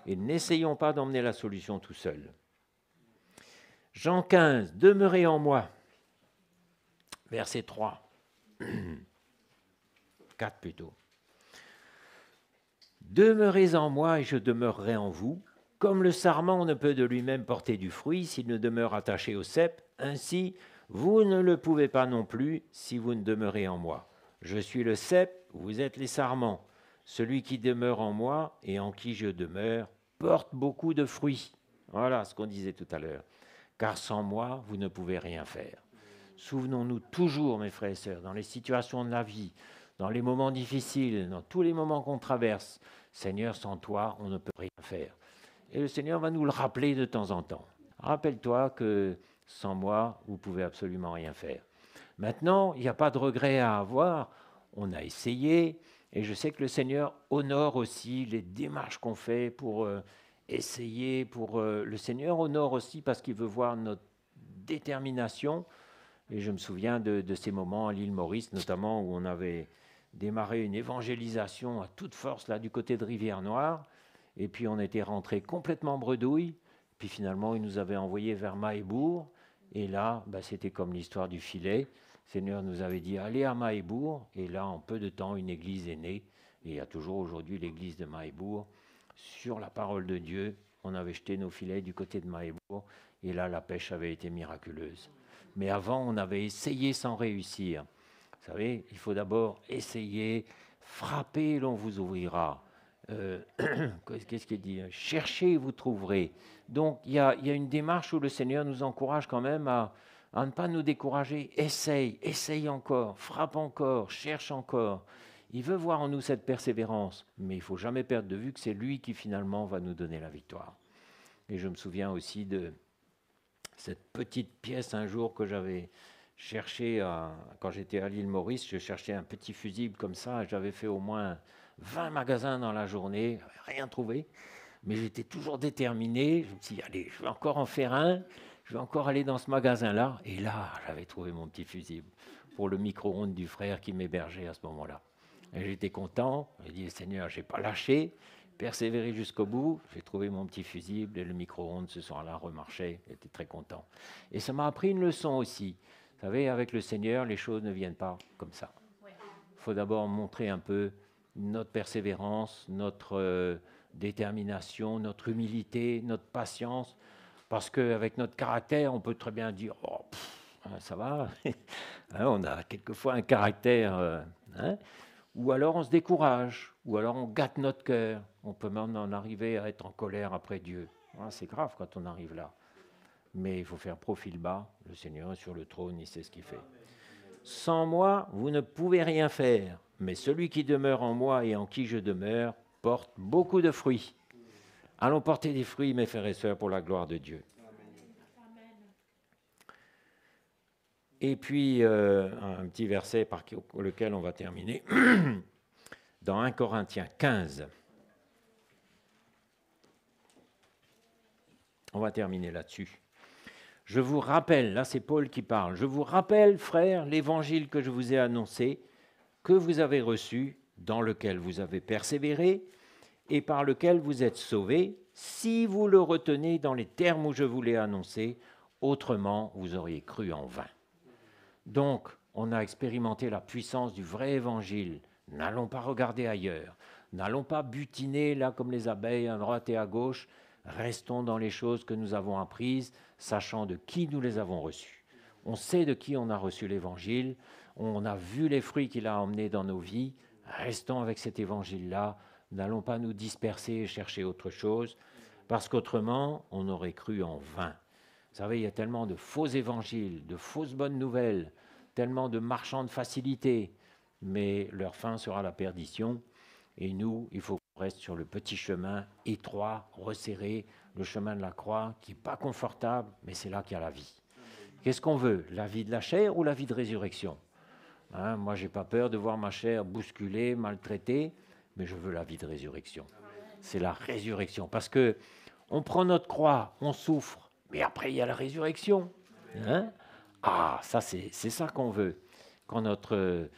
Et n'essayons pas d'emmener la solution tout seul. Jean 15, demeurez en moi. Verset 3. 4 plutôt. Demeurez en moi et je demeurerai en vous. Comme le sarment ne peut de lui-même porter du fruit s'il ne demeure attaché au cep, ainsi vous ne le pouvez pas non plus si vous ne demeurez en moi. Je suis le cep, vous êtes les sarments. Celui qui demeure en moi et en qui je demeure porte beaucoup de fruits. Voilà ce qu'on disait tout à l'heure. Car sans moi, vous ne pouvez rien faire. Souvenons-nous toujours, mes frères et sœurs, dans les situations de la vie, dans les moments difficiles, dans tous les moments qu'on traverse, Seigneur, sans toi, on ne peut rien faire. Et le Seigneur va nous le rappeler de temps en temps. Rappelle-toi que sans moi, vous ne pouvez absolument rien faire. Maintenant, il n'y a pas de regret à avoir. On a essayé, et je sais que le Seigneur honore aussi les démarches qu'on fait pour essayer. Le Seigneur honore aussi parce qu'il veut voir notre détermination. Et je me souviens de ces moments à l'île Maurice, notamment où on avait démarré une évangélisation à toute force là du côté de Rivière-Noire. Et puis on était rentré complètement bredouille. Puis finalement, il nous avait envoyés vers Mahébourg. Et là, c'était comme l'histoire du filet. Le Seigneur nous avait dit, allez à Mahébourg. Et là, en peu de temps, une église est née. Et il y a toujours aujourd'hui l'église de Mahébourg. Sur la parole de Dieu, on avait jeté nos filets du côté de Mahébourg. Et là, la pêche avait été miraculeuse. Mais avant, on avait essayé sans réussir. Vous savez, il faut d'abord essayer, frapper, l'on vous ouvrira. Qu'est-ce qu'il dit? Cherchez, vous trouverez. Donc, il y a une démarche où le Seigneur nous encourage quand même à ne pas nous décourager. Essaye encore, frappe encore, cherche encore. Il veut voir en nous cette persévérance, mais il ne faut jamais perdre de vue que c'est lui qui finalement va nous donner la victoire. Et je me souviens aussi de cette petite pièce un jour que j'avais cherché, quand j'étais à l'île Maurice, je cherchais un petit fusible comme ça, j'avais fait au moins 20 magasins dans la journée, rien trouvé, mais j'étais toujours déterminé, je me suis dit, allez, je vais encore en faire un, je vais encore aller dans ce magasin-là, et là, j'avais trouvé mon petit fusible pour le micro-ondes du frère qui m'hébergeait à ce moment-là. Et j'étais content, j'ai dit, Seigneur, je n'ai pas lâché, persévéré jusqu'au bout, j'ai trouvé mon petit fusible et le micro-ondes ce soir-là remarchait, j'étais très content. Et ça m'a appris une leçon aussi. Vous savez, avec le Seigneur, les choses ne viennent pas comme ça. Il faut d'abord montrer un peu notre persévérance, notre détermination, notre humilité, notre patience, parce qu'avec notre caractère, on peut très bien dire « Oh, ça va », on a quelquefois un caractère... Ou alors on se décourage, ou alors on gâte notre cœur. On peut même en arriver à être en colère après Dieu. C'est grave quand on arrive là. Mais il faut faire profil bas. Le Seigneur est sur le trône, il sait ce qu'il fait. Sans moi, vous ne pouvez rien faire. Mais celui qui demeure en moi et en qui je demeure porte beaucoup de fruits. Allons porter des fruits, mes frères et sœurs, pour la gloire de Dieu. Et puis, un petit verset par lequel on va terminer, dans 1 Corinthiens 15. On va terminer là-dessus. Je vous rappelle, là c'est Paul qui parle, je vous rappelle, frères, l'évangile que je vous ai annoncé, que vous avez reçu, dans lequel vous avez persévéré, et par lequel vous êtes sauvés, si vous le retenez dans les termes où je vous l'ai annoncé, autrement vous auriez cru en vain. Donc, on a expérimenté la puissance du vrai évangile. N'allons pas regarder ailleurs. N'allons pas butiner là comme les abeilles à droite et à gauche. Restons dans les choses que nous avons apprises, sachant de qui nous les avons reçues. On sait de qui on a reçu l'évangile. On a vu les fruits qu'il a emmenés dans nos vies. Restons avec cet évangile-là. N'allons pas nous disperser et chercher autre chose, parce qu'autrement, on aurait cru en vain. Vous savez, il y a tellement de faux évangiles, de fausses bonnes nouvelles, tellement de marchands de facilité, mais leur fin sera la perdition. Et nous, il faut qu'on reste sur le petit chemin étroit, resserré, le chemin de la croix, qui n'est pas confortable, mais c'est là qu'il y a la vie. Qu'est-ce qu'on veut? La vie de la chair ou la vie de résurrection? Moi, je n'ai pas peur de voir ma chair bousculée, maltraitée, mais je veux la vie de résurrection. C'est la résurrection, parce que on prend notre croix, on souffre, mais après, il y a la résurrection. Ça, c'est ça qu'on veut. Quand notre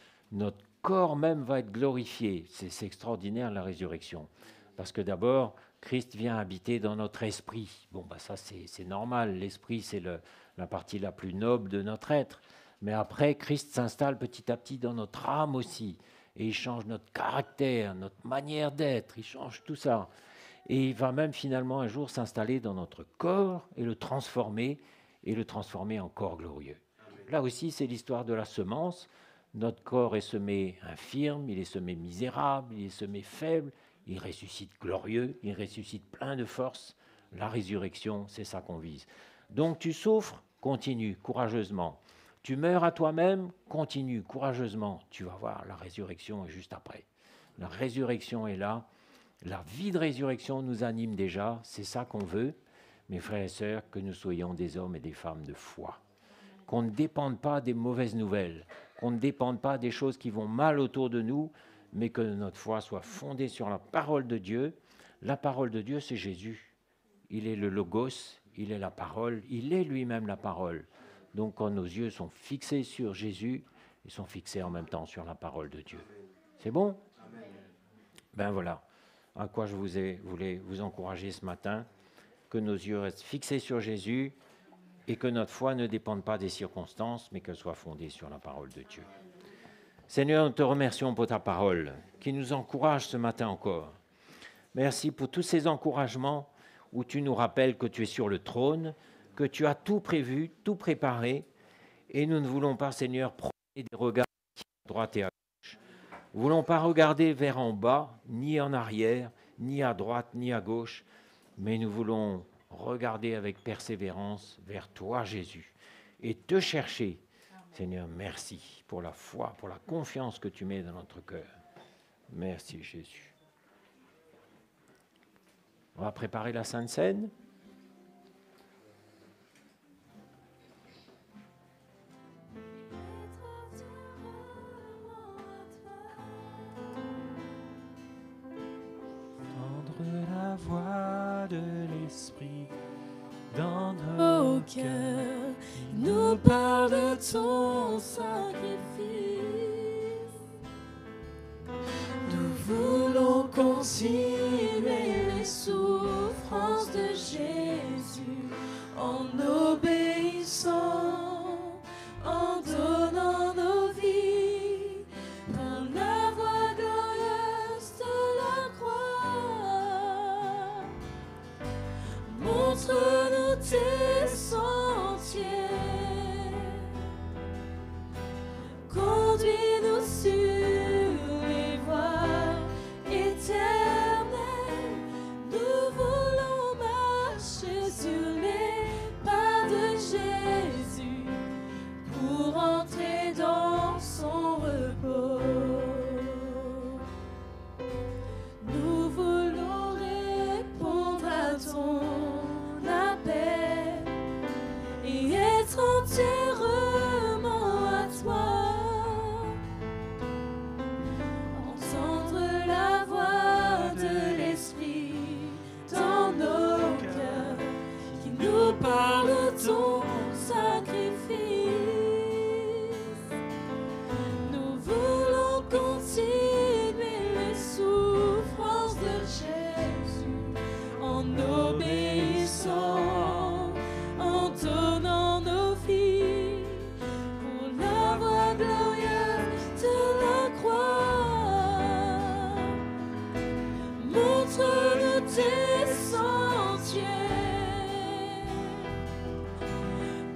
corps même va être glorifié. C'est extraordinaire, la résurrection. Parce que d'abord, Christ vient habiter dans notre esprit. Ça, c'est normal. L'esprit, c'est la partie la plus noble de notre être. Mais après, Christ s'installe petit à petit dans notre âme aussi. Et il change notre caractère, notre manière d'être. Il change tout ça. Et il va même finalement un jour s'installer dans notre corps et le transformer en corps glorieux. Là aussi, c'est l'histoire de la semence. Notre corps est semé infirme, il est semé misérable, il est semé faible, il ressuscite glorieux, il ressuscite plein de force. La résurrection, c'est ça qu'on vise. Donc tu souffres, continue courageusement. Tu meurs à toi-même, continue courageusement. Tu vas voir, la résurrection est juste après. La résurrection est là. La vie de résurrection nous anime déjà. C'est ça qu'on veut, mes frères et sœurs, que nous soyons des hommes et des femmes de foi. Qu'on ne dépende pas des mauvaises nouvelles, qu'on ne dépende pas des choses qui vont mal autour de nous, mais que notre foi soit fondée sur la parole de Dieu. La parole de Dieu, c'est Jésus. Il est le Logos, il est la parole, il est lui-même la parole. Donc quand nos yeux sont fixés sur Jésus, ils sont fixés en même temps sur la parole de Dieu. C'est bon? Ben voilà, à quoi je voulais vous encourager ce matin, que nos yeux restent fixés sur Jésus et que notre foi ne dépende pas des circonstances, mais qu'elle soit fondée sur la parole de Dieu. Seigneur, nous te remercions pour ta parole qui nous encourage ce matin encore. Merci pour tous ces encouragements où tu nous rappelles que tu es sur le trône, que tu as tout prévu, tout préparé, et nous ne voulons pas, Seigneur, promener des regards à droite et à gauche. Nous ne voulons pas regarder vers en bas, ni en arrière, ni à droite, ni à gauche, mais nous voulons regarder avec persévérance vers toi, Jésus, et te chercher. Seigneur, merci pour la foi, pour la confiance que tu mets dans notre cœur. Merci, Jésus. On va préparer la Sainte Seine. La voix de l'Esprit dans Nos cœurs, nous parle de ton sacrifice. Nous voulons continuer les souffrances de Jésus en obéissant, en donnant nos vies par la voie glorieuse de la croix. Montre-nous tes sentiers, conduis-nous sur les voies éternelles. Nous voulons marcher sur les pas de Jésus pour entrer dans son repos. Nous voulons répondre à ton appel et être entièrement à toi. Entendre la voix de l'Esprit dans nos cœurs qui nous parle de ton sacrifice. Nous voulons continuer les souffrances de Jésus en obéissant, en donnant nos vies pour la voie glorieuse de la croix. Montre-nous tes sentiers,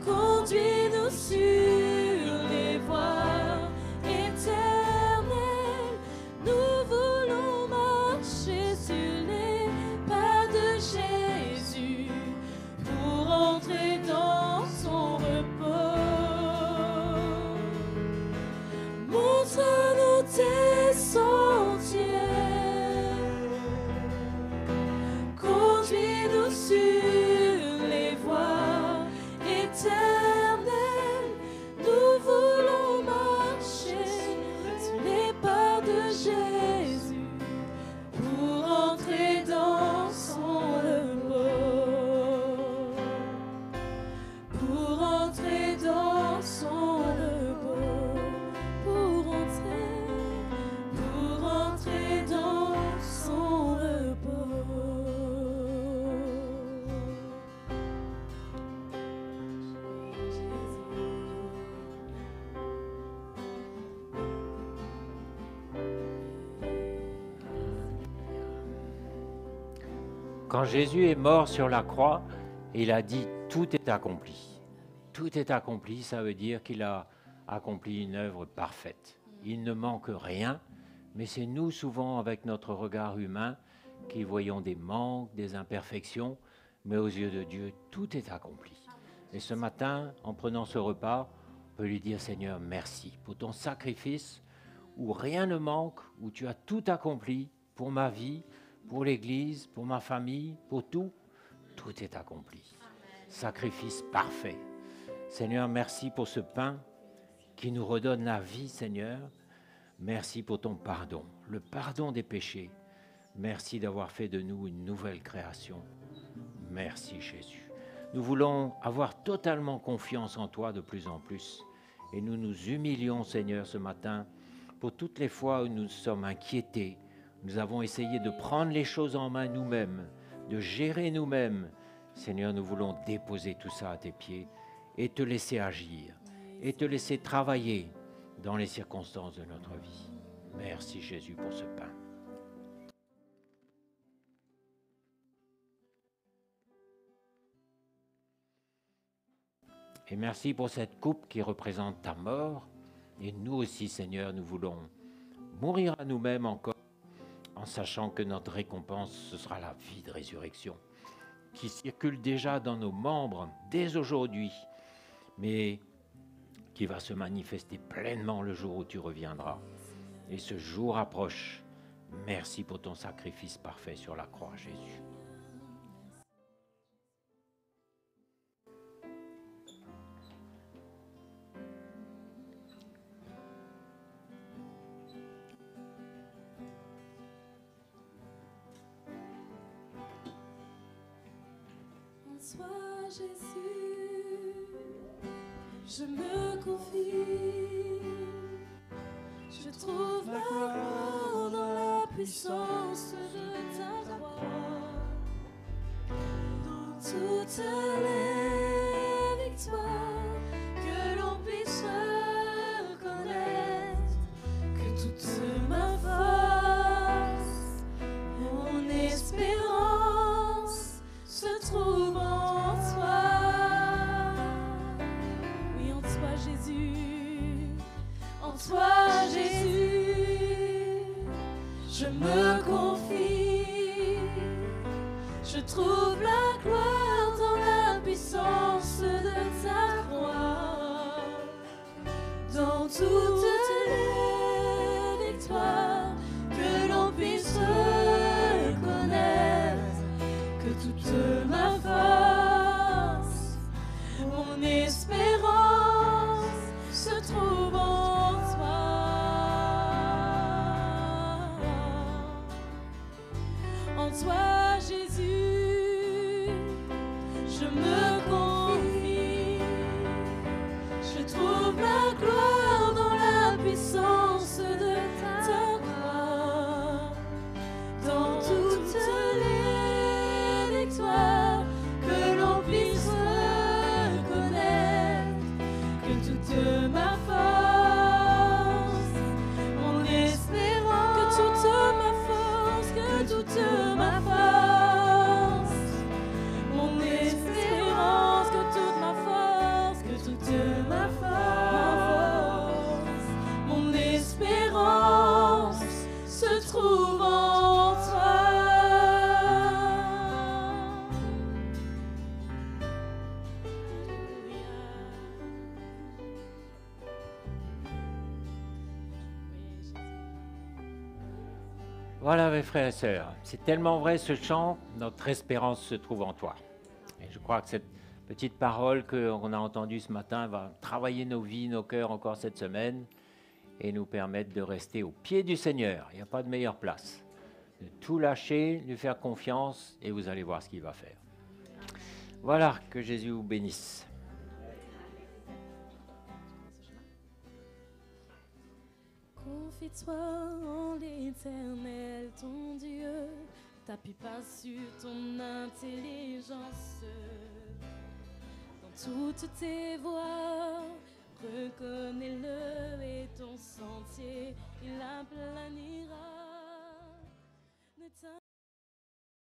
conduis-nous sur les voies éternelles. Nous voulons marcher sur les pas de Jésus pour entrer dans son repos. Montre-nous tes sentiers, conduis-nous sur les voies éternelles. Nous voulons marcher sur les pas de Jésus pour entrer dans son repos. Pour entrer dans son repos. Pour entrer dans son repos. Quand Jésus est mort sur la croix, il a dit « tout est accompli ». Tout est accompli, ça veut dire qu'il a accomplit une œuvre parfaite. Il ne manque rien, mais c'est nous souvent avec notre regard humain qui voyons des manques, des imperfections, mais aux yeux de Dieu, tout est accompli. Et ce matin, en prenant ce repas, on peut lui dire, Seigneur, merci pour ton sacrifice où rien ne manque, où tu as tout accompli pour ma vie, pour l'Église, pour ma famille, pour tout. Tout est accompli. Sacrifice parfait. Seigneur, merci pour ce pain qui nous redonne la vie, Seigneur. Merci pour ton pardon, le pardon des péchés. Merci d'avoir fait de nous une nouvelle création. Merci Jésus. Nous voulons avoir totalement confiance en toi de plus en plus. Et nous nous humilions, Seigneur, ce matin, pour toutes les fois où nous sommes inquiétés. Nous avons essayé de prendre les choses en main nous-mêmes, de gérer nous-mêmes. Seigneur, nous voulons déposer tout ça à tes pieds et te laisser agir, et te laisser travailler dans les circonstances de notre vie. Merci Jésus pour ce pain. Et merci pour cette coupe qui représente ta mort. Et nous aussi, Seigneur, nous voulons mourir à nous-mêmes encore, en sachant que notre récompense, ce sera la vie de résurrection, qui circule déjà dans nos membres dès aujourd'hui, mais qui va se manifester pleinement le jour où tu reviendras. Et ce jour approche. Merci pour ton sacrifice parfait sur la croix, Jésus. Sois Jésus, je me confie, je trouve la gloire dans la puissance de ta croix, dans toutes les victoires, que l'on puisse reconnaître que toute ma force, mon espérance se trouve en toi. Oui, en toi Jésus, en toi Jésus, je me confie, je trouve la gloire dans la puissance de ta croix, dans toutes les victoires, que l'on puisse reconnaître que toute ma force, mon espérance se trouve en toi. En toi, Jésus, je me confie, je trouve la gloire dans la puissance de ta croix, dans toutes les victoires, que l'on puisse reconnaître que toute ma force, mon espérance, que toute ma force, que toute ma force, mon espérance, que toute ma force, que toute ma force, mon espérance se trouve en toi. Voilà mes frères et sœurs, c'est tellement vrai ce chant, notre espérance se trouve en toi. Et je crois que cette petite parole qu'on a entendue ce matin va travailler nos vies, nos cœurs encore cette semaine et nous permettre de rester au pied du Seigneur. Il n'y a pas de meilleure place. De tout lâcher, lui faire confiance et vous allez voir ce qu'il va faire. Voilà, que Jésus vous bénisse. Confie-toi en l'Éternel, ton Dieu, t'appuie pas sur ton intelligence. Dans toutes tes voies, reconnais-le et ton sentier, il a planifié.